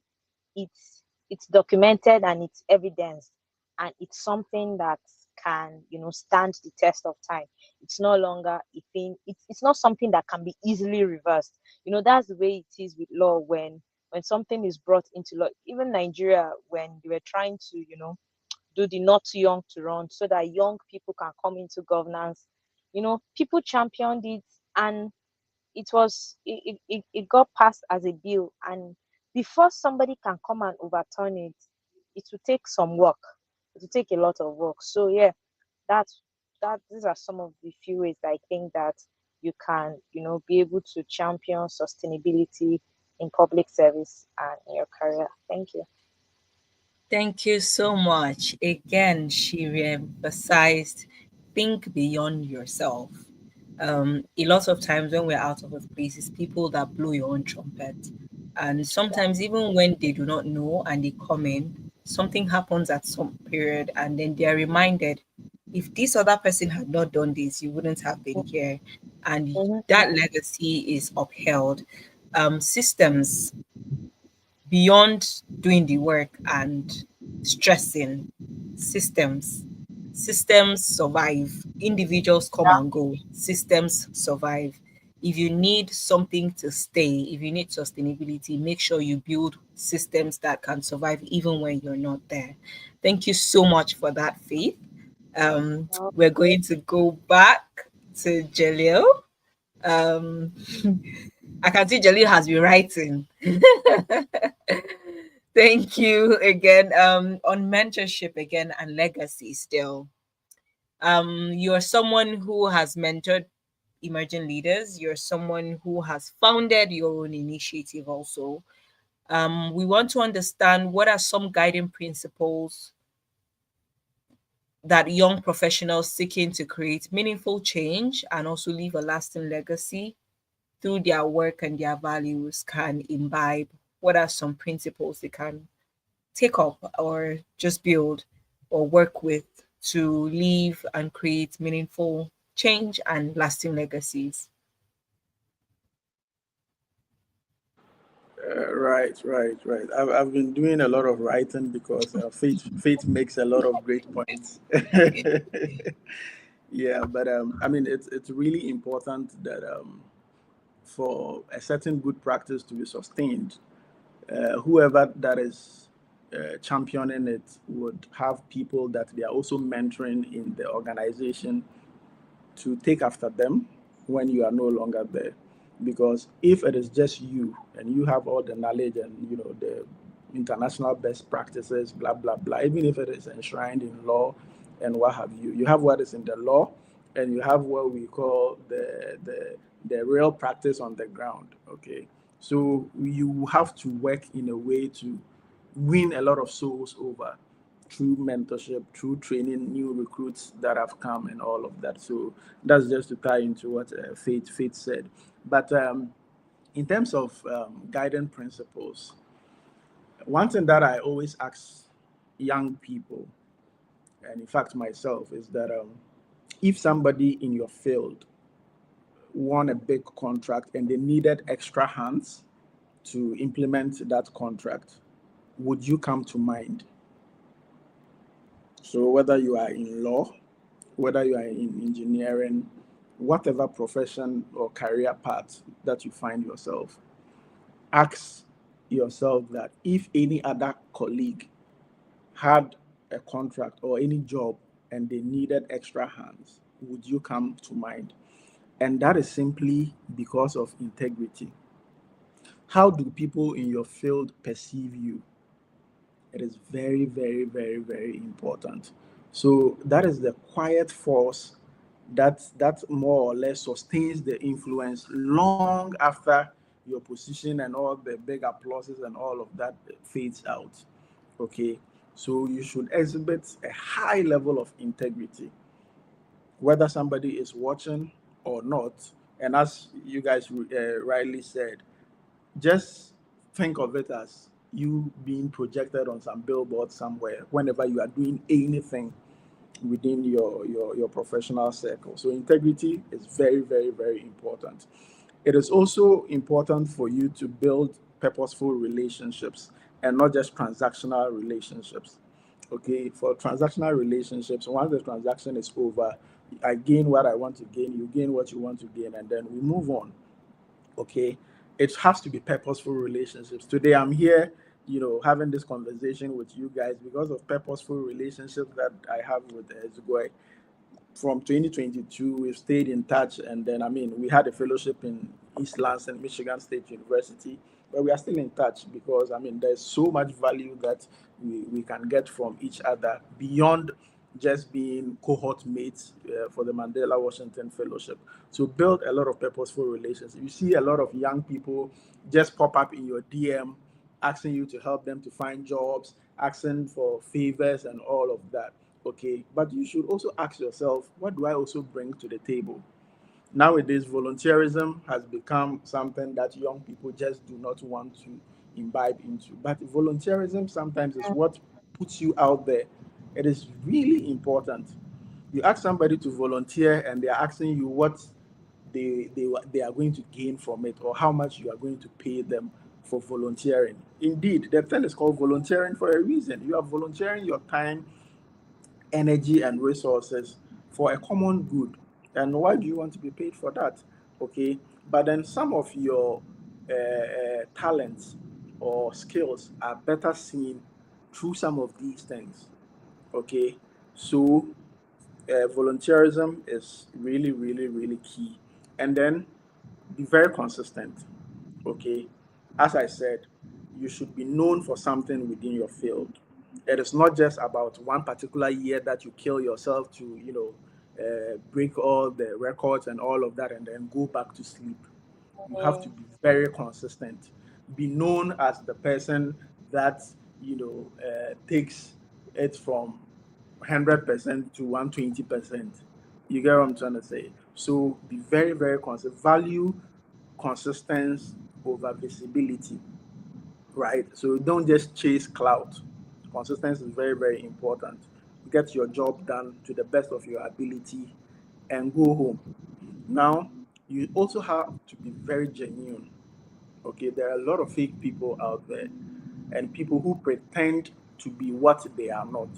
it's documented and it's evidence, and it's something that can stand the test of time. It's no longer a thing. It's not something that can be easily reversed. That's the way it is with law. When something is brought into law, even Nigeria, when they were trying to do the not too young to run so that young people can come into governance, people championed it, and it got passed as a bill. And before somebody can come and overturn it, it will take some work. It will take a lot of work. So yeah, that's that these are some of the few ways that I think that you can be able to champion sustainability in public service and in your career. Thank you. Thank you so much. Again, she re-emphasized think beyond yourself. A lot of times when we're out of a place, it's people that blow your own trumpet. And sometimes, even when they do not know and they come in, something happens at some period, and then they are reminded if this other person had not done this, you wouldn't have been here. And Mhm. that legacy is upheld. Systems beyond doing the work and stressing, systems survive. Individuals come and go, systems survive. If you need something to stay, if you need sustainability, make sure you build systems that can survive even when you're not there. Thank you so much for that, Faith. We're going to go back to Jalil. um I can see Jalil has been writing. Thank you again. On mentorship again and legacy still. You're someone who has mentored emerging leaders. You're someone who has founded your own initiative also. We want to understand what are some guiding principles that young professionals seeking to create meaningful change and also leave a lasting legacy through their work and their values can imbibe. What are some principles they can take up or just build or work with to leave and create meaningful change and lasting legacies? Right. I've been doing a lot of writing because Faith makes a lot of great points. Yeah, but I mean, it's really important that for a certain good practice to be sustained, whoever that is championing it would have people that they are also mentoring in the organization to take after them when you are no longer there. Because if it is just you and you have all the knowledge and the international best practices, blah blah blah, even if it is enshrined in law and what have you, you have what is in the law, and you have what we call the real practice on the ground. Okay, so you have to work in a way to win a lot of souls over through mentorship, through training new recruits that have come, and all of that. So that's just to tie into what Faith said. But in terms of guiding principles, one thing that I always ask young people, and in fact myself, is that if somebody in your field won a big contract and they needed extra hands to implement that contract, would you come to mind? So whether you are in law, whether you are in engineering, whatever profession or career path that you find yourself, ask yourself that if any other colleague had a contract or any job and they needed extra hands, would you come to mind? And that is simply because of integrity. How do people in your field perceive you? It is very, very, very, very important. So that is the quiet force that more or less sustains the influence long after your position and all the big applauses and all of that fades out. Okay, so you should exhibit a high level of integrity, whether somebody is watching or not. And as you guys rightly said, just think of it as you being projected on some billboard somewhere whenever you are doing anything within your professional circle. So integrity is very, very, very important. It is also important for you to build purposeful relationships and not just transactional relationships. Okay, for transactional relationships, once the transaction is over, I gain what I want to gain, you gain what you want to gain, and then we move on. Okay, it has to be purposeful relationships. Today I'm here, having this conversation with you guys because of purposeful relationships that I have with Ezugoi. From 2022 we've stayed in touch, and then we had a fellowship in East Lansing, Michigan State University, but we are still in touch because there's so much value that we can get from each other beyond just being cohort mates for the Mandela Washington Fellowship. So build a lot of purposeful relations. You see a lot of young people just pop up in your DM asking you to help them to find jobs, asking for favors and all of that. Okay, but you should also ask yourself, what do I also bring to the table? Nowadays, volunteerism has become something that young people just do not want to imbibe into. But volunteerism sometimes is what puts you out there. It is really important. You ask somebody to volunteer and they are asking you what they are going to gain from it, or how much you are going to pay them for volunteering. Indeed, the thing is called volunteering for a reason. You are volunteering your time, energy, and resources for a common good. And why do you want to be paid for that? Okay, but then some of your talents or skills are better seen through some of these things. Okay, so volunteerism is really, really, really key. And then be very consistent. Okay, as I said, you should be known for something within your field. It is not just about one particular year that you kill yourself to break all the records and all of that and then go back to sleep. You have to be very consistent. Be known as the person that takes it from 100% to 120%. You get what I'm trying to say? So be very, very consistent. Value consistency over visibility, right? So don't just chase clout. Consistency is very, very important. Get your job done to the best of your ability and go home. Now, you also have to be very genuine. Okay, there are a lot of fake people out there and people who pretend to be what they are not.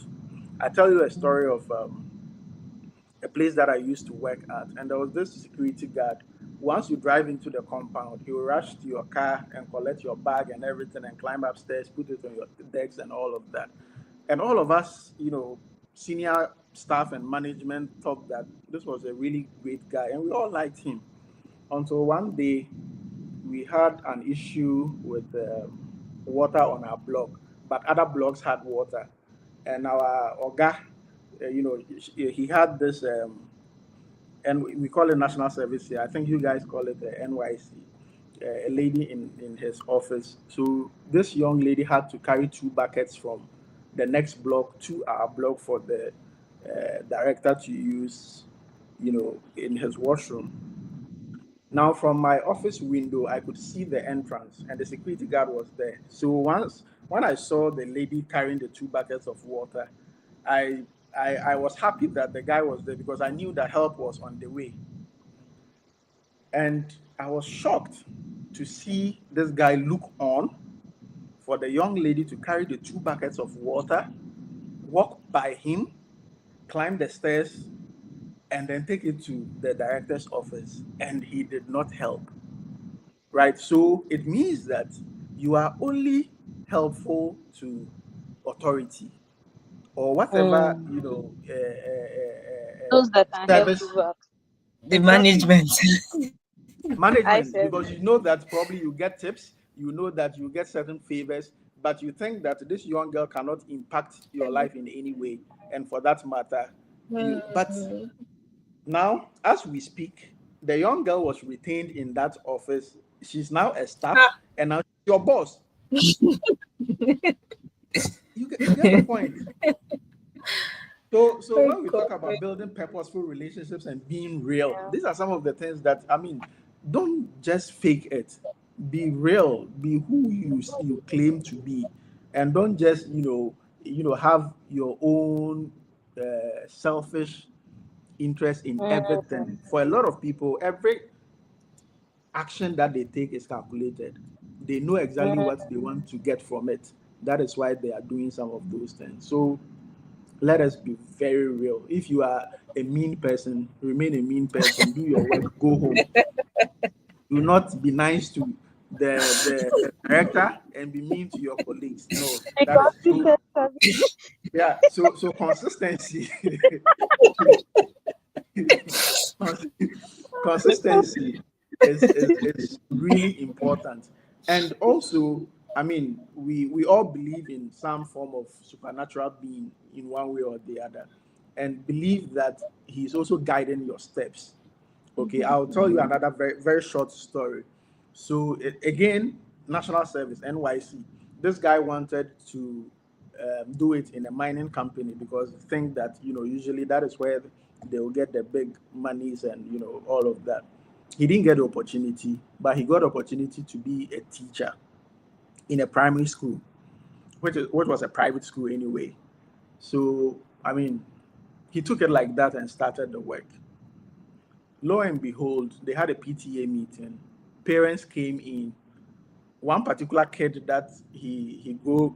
I tell you a story of a place that I used to work at, and there was this security guard. Once you drive into the compound, he will rush to your car and collect your bag and everything and climb upstairs, put it on your decks and all of that. And all of us, senior staff and management thought that this was a really great guy, and we all liked him. Until one day, we had an issue with water on our block, but other blocks had water. And our Oga, he had this and we call it national service here. I think you guys call it NYC. A lady in his office. So this young lady had to carry two buckets from the next block to our block for the director to use, in his washroom. Now, from my office window, I could see the entrance, and the security guard was there. So when I saw the lady carrying the two buckets of water, I I was happy that the guy was there because I knew that help was on the way. And I was shocked to see this guy look on for the young lady to carry the two buckets of water, walk by him, climb the stairs, and then take it to the director's office. And he did not help, right? So it means that you are only helpful to authority. or whatever, Mm. you know, Those that can help service. you back. The Exactly. management. I Management, said, because you know that probably you get tips, you know that you get certain favors, but you think that this young girl cannot impact your life in any way. And for that matter, but Mhm. now, as we speak, the young girl was retained in that office. She's now a staff, Ah, and now she's your boss. You get the point. So oh when we God. talk about building purposeful relationships and being real, yeah. these are some of the things that, I mean, don't just fake it. Be real. Be who you claim to be, and don't just have your own selfish interest in Mm. everything. For a lot of people, every action that they take is calculated. They know exactly Mm. what they want to get from it. That is why they are doing some of those things. So let us be very real. If you are a mean person, remain a mean person. Do your work. Go home. Do not be nice to the director and be mean to your colleagues. No, that is Because so. this is Yeah. So consistency. Cons- Consistency is really important. And also, I mean, we all believe in some form of supernatural being in one way or the other, and believe that he's also guiding your steps. Okay, I'll tell you another very very short story. So again, national service NYC. This guy wanted to do it in a mining company because think that usually that is where they will get the big monies and all of that. He didn't get the opportunity, but he got opportunity to be a teacher in a primary school, which was a private school anyway. So I mean, he took it like that and started the work. Lo and behold, they had a PTA meeting. Parents came in. One particular kid that he grew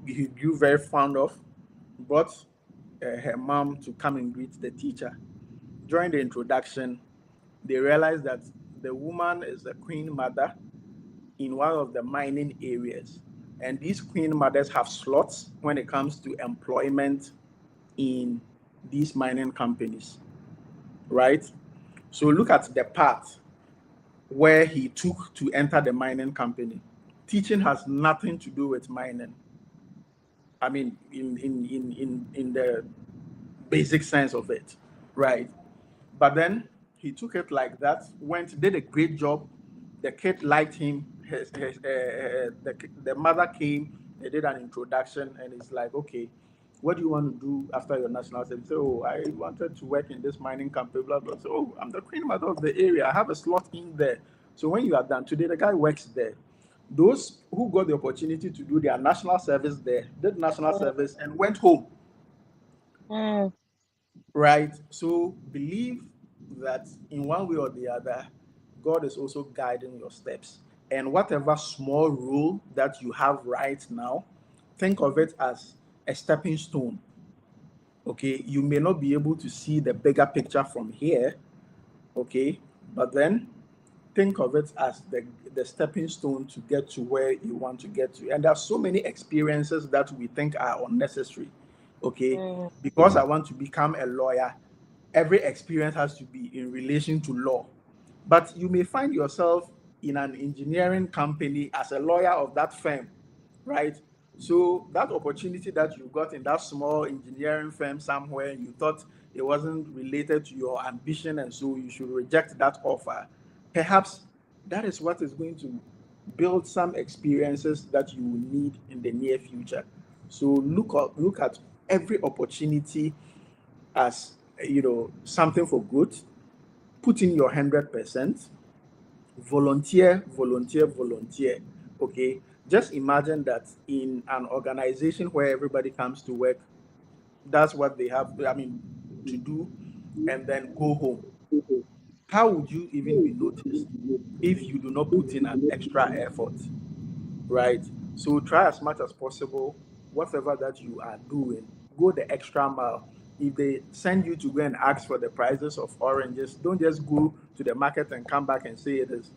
very fond of brought her mom to come and greet the teacher. During the introduction, they realized that the woman is a queen mother in one of the mining areas, and these queen mothers have slots when it comes to employment in these mining companies, right? So look at the part where he took to enter the mining company. Teaching has nothing to do with mining. I mean, in the basic sense of it, right? But then he took it like that, went, did a great job. The kid liked him. The mother came, they did an introduction, and it's like, okay, what do you want to do after your national service? So, I wanted to work in this mining company, blah, blah. So, oh, I'm the queen mother of the area. I have a slot in there. So, when you are done today, the guy works there. Those who got the opportunity to do their national service there did national service and went home. mm. Right? So believe that in one way or the other, God is also guiding your steps. And whatever small role that you have right now, think of it as a stepping stone. Okay. You may not be able to see the bigger picture from here. Okay. But then think of it as the stepping stone to get to where you want to get to. And there are so many experiences that we think are unnecessary. Okay. Mm. Because I want to become a lawyer, every experience has to be in relation to law. But you may find yourself in an engineering company as a lawyer of that firm, right? So that opportunity that you got in that small engineering firm somewhere, you thought it wasn't related to your ambition, and so you should reject that offer. Perhaps that is what is going to build some experiences that you will need in the near future. So look at every opportunity as something for good. Put in your 100%. Volunteer, volunteer, volunteer. Okay, just imagine that in an organization where everybody comes to work, that's what they have, I mean, to do, and then go home. How would you even be noticed if you do not put in an extra effort? Right? So try as much as possible, whatever that you are doing, go the extra mile. If they send you to go and ask for the prices of oranges, don't just go to the market and come back and say it is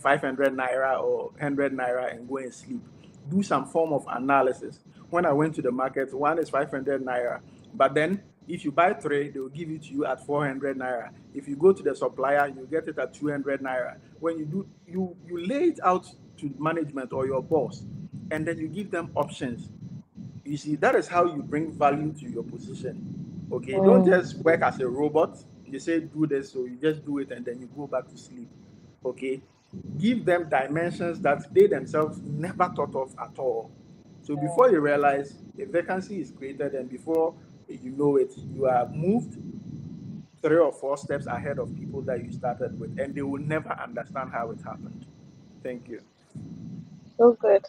500 naira or 100 naira and go and sleep. Do some form of analysis. When I went to the market, one is 500 naira. But then if you buy three, they will give it to you at 400 naira. If you go to the supplier, you get it at 200 naira. When you do, you lay it out to management or your boss, and then you give them options. You see, that is how you bring value to your position. Okay, don't Mm. just work as a robot. They say do this, so you just do it and then you go back to sleep. Okay, give them dimensions that they themselves never thought of at all. So before you realize, a vacancy is created, and before you know it, you are moved 3 or 4 steps ahead of people that you started with, and they will never understand how it happened. Thank you. So good.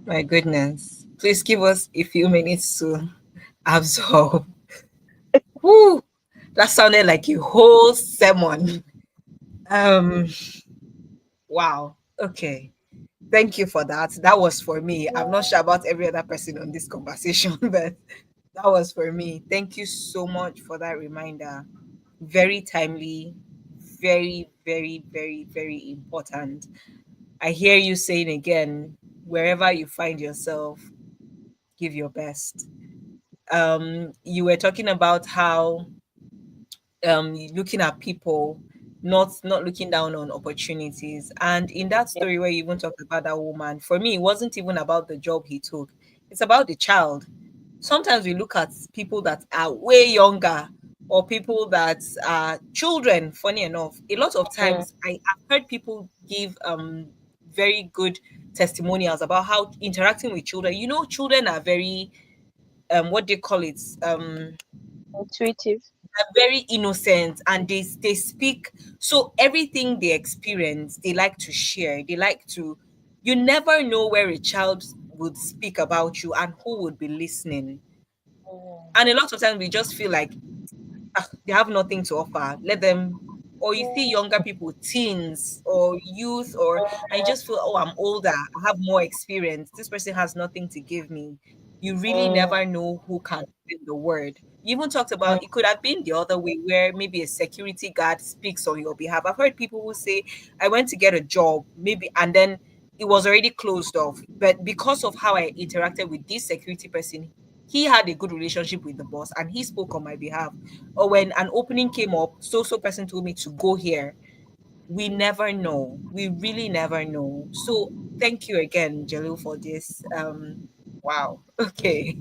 My goodness. Please give us a few minutes to absorb. Whew, that sounded like a whole sermon. Um, wow. Okay. Thank you for that. That was for me. I'm not sure about every other person on this conversation, but that was for me. Thank you so much for that reminder. Very timely, very, very, very, very important. I hear you saying again, wherever you find yourself, give your best. You were talking about how looking at people, not looking down on opportunities. And in that Yeah. story where you even talked about that woman, for me it wasn't even about the job he took, it's about the child. Sometimes we look at people that are way younger, or people that are children. Funny enough, a lot of Mm. times I've heard people give very good testimonials about how interacting with children, children are very what they call it, Intuitive. are very innocent, and they speak. So everything they experience they like to share, they like to, you never know where a child would speak about you and who would be listening. Mm. And a lot of times we just feel like, they have nothing to offer, let them. Or you see younger people, teens or youth, or and you just feel, oh, I'm older, I have more experience, this person has nothing to give me. You really Mm. never know who can spin the word. You even talked Mm. about it could have been the other way, where maybe a security guard speaks on your behalf. I've heard people who say, I went to get a job, maybe, and then it was already closed off, but because of how I interacted with this security person, he had a good relationship with the boss and he spoke on my behalf. Or when an opening came up, so person told me to go here. We never know. We really never know. So thank you again, Jalil, for this. Wow. Okay.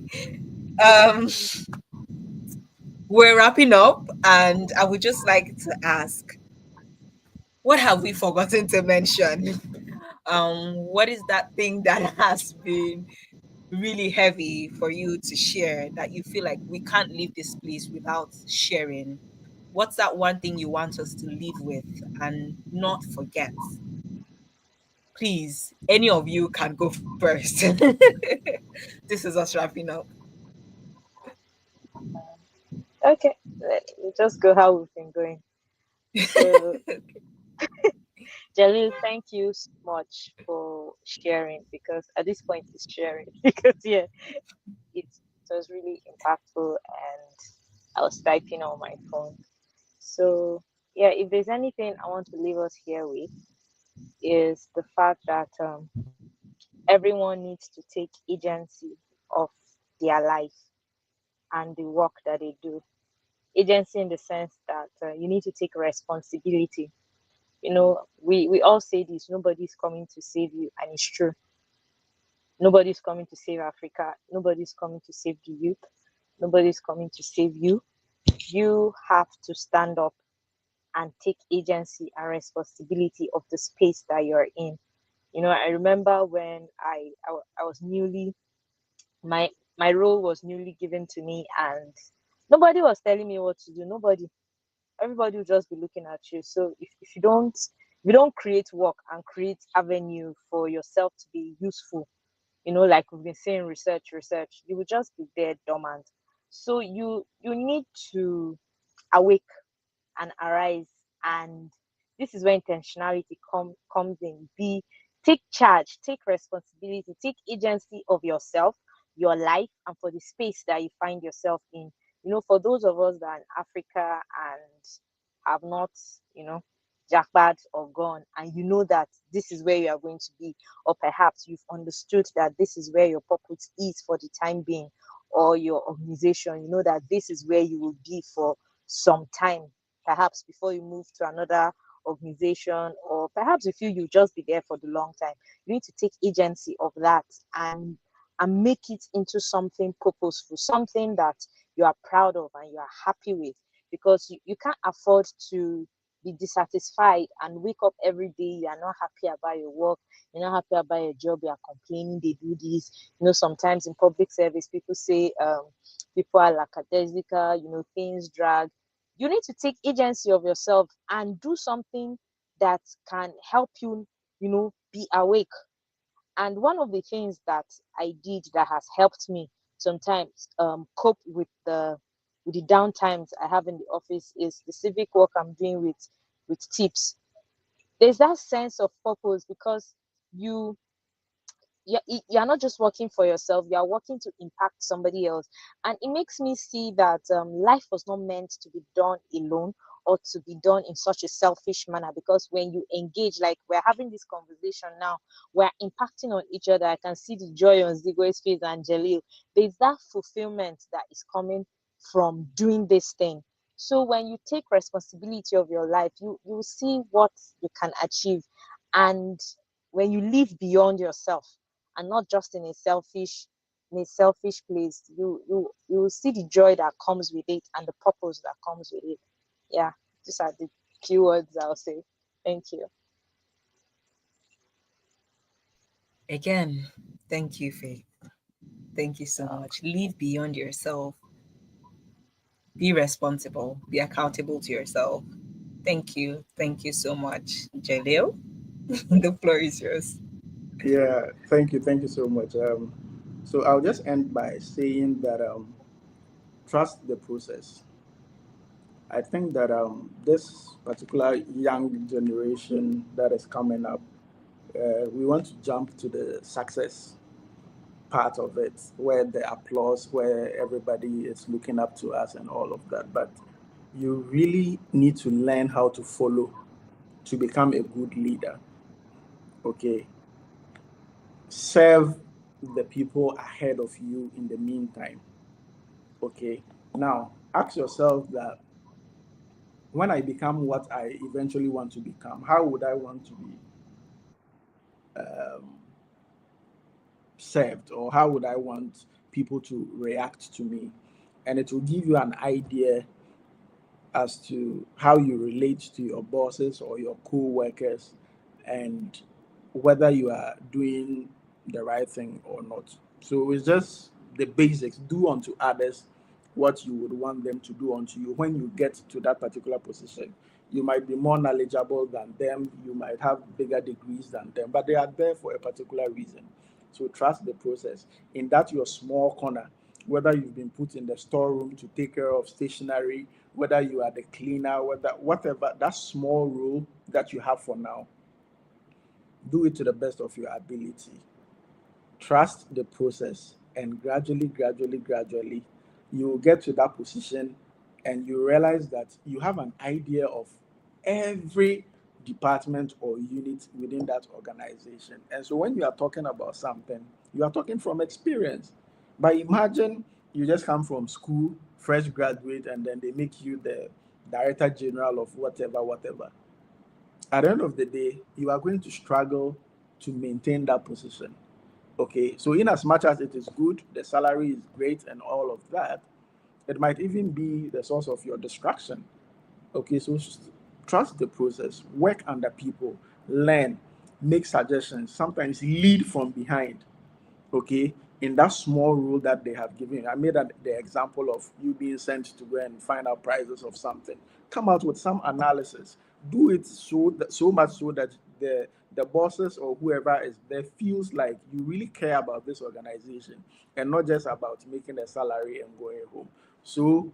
Um, we're wrapping up, and I would just like to ask, what have we forgotten to mention? What is that thing that has been really heavy for you to share, that you feel like we can't leave this place without sharing? What's that one thing you want us to leave with and not forget? Please, any of you can go first. This is us wrapping up. Okay. We'll just go how we've been going. So, Jalil, thank you so much for sharing, because at this point it's sharing because yeah, it was really impactful, and I was typing on my phone. So yeah, if there's anything I want to leave us here with, is the fact that everyone needs to take agency of their life and the work that they do. Agency in the sense that you need to take responsibility. We all say this: nobody's coming to save you, and it's true. Nobody's coming to save Africa. Nobody's coming to save the youth. Nobody's coming to save you. You have to stand up and take agency and responsibility of the space that you're in. I remember when I was newly, my role was newly given to me, and nobody was telling me what to do. Nobody. Everybody will just be looking at you. So if you don't create work and create avenue for yourself to be useful, like we've been saying, research, you will just be there dormant. So you need to awake and arise, and this is where intentionality comes in. Be Take charge, take responsibility, take agency of yourself, your life, and for the space that you find yourself in. For those of us that are in Africa and have not, you know jackpot or gone, and you know that this is where you are going to be, or perhaps you've understood that this is where your purpose is for the time being, or your organization, you know that this is where you will be for some time, perhaps before you move to another organization, or perhaps you feel you just be there for the long time. You need to take agency of that and make it into something purposeful, something that you are proud of and you are happy with, because you can't afford to be dissatisfied and wake up every day, you are not happy about your work, you're not happy about your job, you are complaining they do this. Sometimes in public service people say people are lackadaisical, things drag. You need to take agency of yourself and do something that can help you, be awake. And one of the things that I did that has helped me sometimes cope with the downtimes I have in the office is the civic work I'm doing with tips. There's that sense of purpose, because you you're not just working for yourself, you're working to impact somebody else. And it makes me see that life was not meant to be done alone, or to be done in such a selfish manner, because when you engage, like we're having this conversation now, we're impacting on each other. I can see the joy on Zigo's face and Jalil. There's that fulfillment that is coming from doing this thing. So when you take responsibility of your life, you see what you can achieve. And when you live beyond yourself, and not just in a selfish place, you will see the joy that comes with it and the purpose that comes with it. Yeah, these are the keywords I'll say. Thank you. Again, thank you, Faith. Thank you so much. Live beyond yourself. Be responsible. Be accountable to yourself. Thank you. Thank you so much, Jalil. The floor is yours. Yeah, thank you so much. So I'll just end by saying that trust the process. I think that this particular young generation that is coming up, we want to jump to the success part of it, where the applause, where everybody is looking up to us and all of that. But you really need to learn how to follow to become a good leader. Okay, serve the people ahead of you in the meantime. Okay, now ask yourself that when I become what I eventually want to become, how would I want to be um, served, or how would I want people to react to me? And it will give you an idea as to how you relate to your bosses or your co-workers, and whether you are doing the right thing or not. So it's just the basics. Do unto others what you would want them to do unto you. When you get to that particular position, you might be more knowledgeable than them, you might have bigger degrees than them, but they are there for a particular reason. So trust the process. In that your small corner, whether you've been put in the storeroom to take care of stationery, whether you are the cleaner, whatever, that small role that you have for now, do it to the best of your ability. Trust the process, and gradually, you will get to that position, and you realize that you have an idea of every department or unit within that organization. And so when you are talking about something, you are talking from experience. But imagine you just come from school, fresh graduate, and then they make you the director general of whatever. At the end of the day, you are going to struggle to maintain that position. Okay, so in as much as it is good, the salary is great and all of that, it might even be the source of your distraction. Okay, so trust the process, work under people, learn, make suggestions, sometimes lead from behind. Okay, in that small role that they have given you. I made the example of you being sent to go and find out prices of something. Come out with some analysis. Do it so much so that the bosses or whoever is there feels like you really care about this organization, and not just about making a salary and going home. So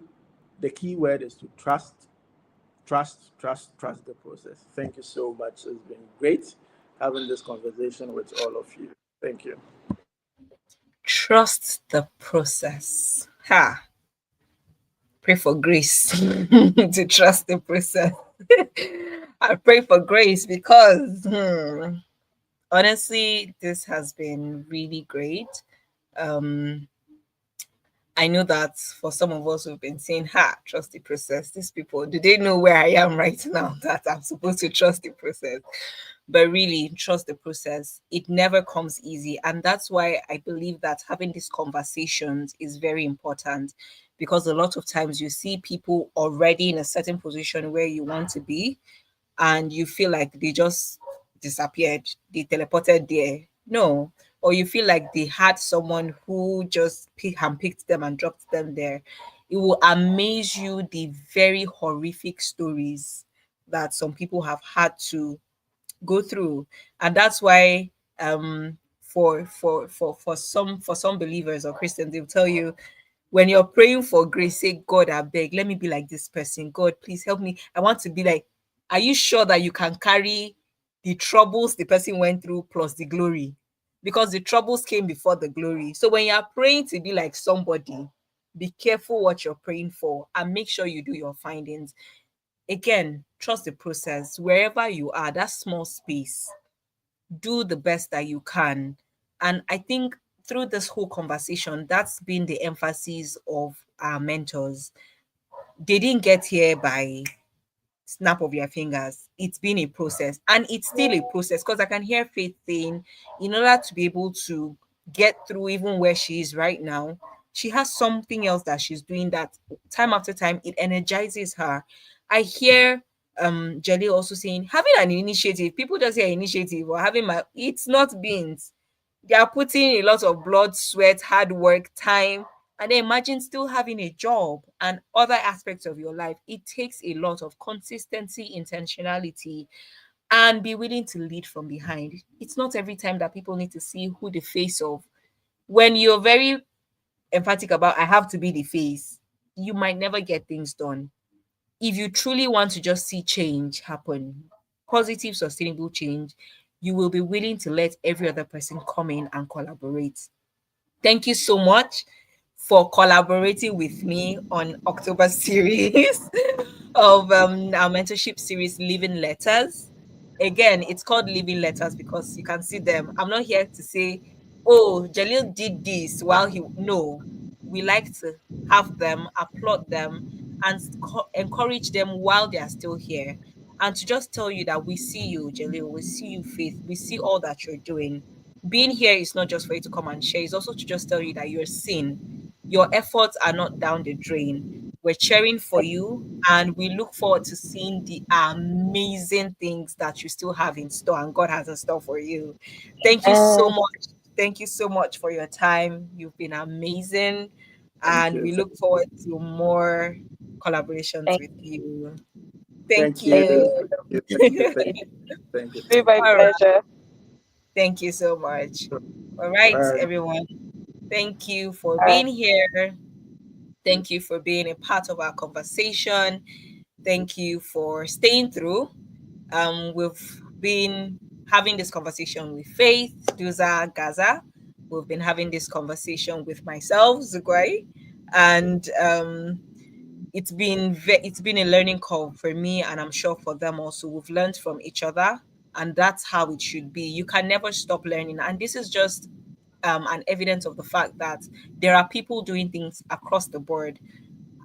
the key word is to trust the process. Thank you so much. It's been great having this conversation with all of you. Thank you. Trust the process. Ha! Pray for grace to trust the process. I pray for grace because honestly, this has been really great. Um, I know that for some of us who've been saying, ha, trust the process. These people, do they know where I am right now that I'm supposed to trust the process? But really, trust the process. It never comes easy. And that's why I believe that having these conversations is very important, because a lot of times you see people already in a certain position where you want to be, and you feel like they just disappeared, they teleported there. No. Or you feel like they had someone who just handpicked them and dropped them there. It will amaze you the very horrific stories that some people have had to go through. And that's why for some believers or Christians, they'll tell you, when you're praying for grace, say, God, I beg, let me be like this person. God, please help me. I want to be like, are you sure that you can carry the troubles the person went through plus the glory? Because the troubles came before the glory. So when you're praying to be like somebody, be careful what you're praying for and make sure you do your findings. Again, trust the process. Wherever you are, that small space, do the best that you can. And I think through this whole conversation, that's been the emphasis of our mentors. They didn't get here by snap of your fingers. It's been a process, and it's still a process, because I can hear Faith saying, in order to be able to get through even where she is right now, she has something else that she's doing that time after time it energizes her. I hear Jelly also saying, having an initiative, people just hear initiative or having my, it's not beans. They are putting a lot of blood, sweat, hard work, time, and then imagine still having a job and other aspects of your life. It takes a lot of consistency, intentionality, and be willing to lead from behind. It's not every time that people need to see who the face of. When you're very emphatic about, I have to be the face, you might never get things done. If you truly want to just see change happen, positive, sustainable change, you will be willing to let every other person come in and collaborate. Thank you so much for collaborating with me on October series of our mentorship series, Living Letters. Again, it's called Living Letters because you can see them. I'm not here to say, oh, Jalil did this while he, no. We like to have them, applaud them, and encourage them while they are still here. And to just tell you that we see you, Jalil, we see you, Faith, we see all that you're doing. Being here is not just for you to come and share, it's also to just tell you that you're seen. Your efforts are not down the drain. We're cheering for you, and we look forward to seeing the amazing things that you still have in store and God has in store for you. Thank you so Uh, much. Thank you so much for your time. You've been amazing, Thank and you. we look forward to more collaborations thank with you. Thank Thank you. thank you. you. Thank you. Thank you. Thank It's you. Thank you. been Thank my you. All right. pleasure. Thank you so much. All right, Bye. everyone. Thank you for All being here. Thank you for being a part of our conversation. Thank you for staying through. We've been having this conversation with Faith, Duza, Gaza. We've been having this conversation with myself, Zugwai, and it's been a learning curve for me, and I'm sure for them also. We've learned from each other, and that's how it should be. You can never stop learning, and this is just an evidence of the fact that there are people doing things across the board.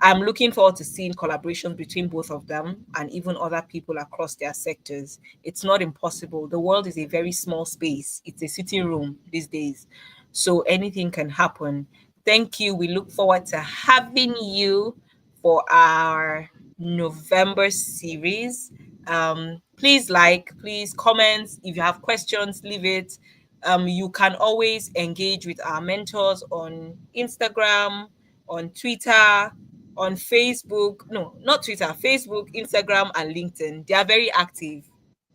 I'm looking forward to seeing collaborations between both of them and even other people across their sectors. It's not impossible. The world is a very small space, it's a sitting room these days. So anything can happen. Thank you. We look forward to having you for our November series. Please like, please comment. If you have questions, leave it. You can always engage with our mentors on Instagram, on Twitter, on Facebook. No, not Twitter, Facebook, Instagram, and LinkedIn. They are very active.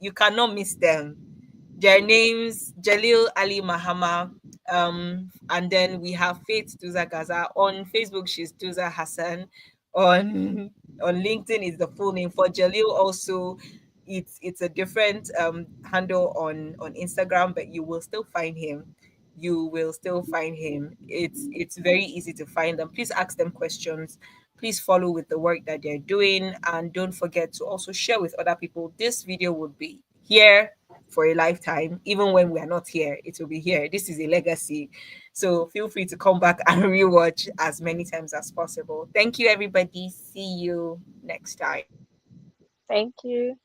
You cannot miss them. Their names Jalil Ali Mahama. And then we have Faith Duza Gaza. On Facebook, she's Duza Hassan. On on LinkedIn is the full name. For Jalil also, it's a different handle on Instagram, but you will still find him. You will still find him. It's very easy to find them. Please ask them questions. Please follow with the work that they're doing, and don't forget to also share with other people. This video would be here for a lifetime. Even when we are not here, it will be here. This is a legacy. So feel free to come back and rewatch as many times as possible. Thank you, everybody. See you next time. Thank you.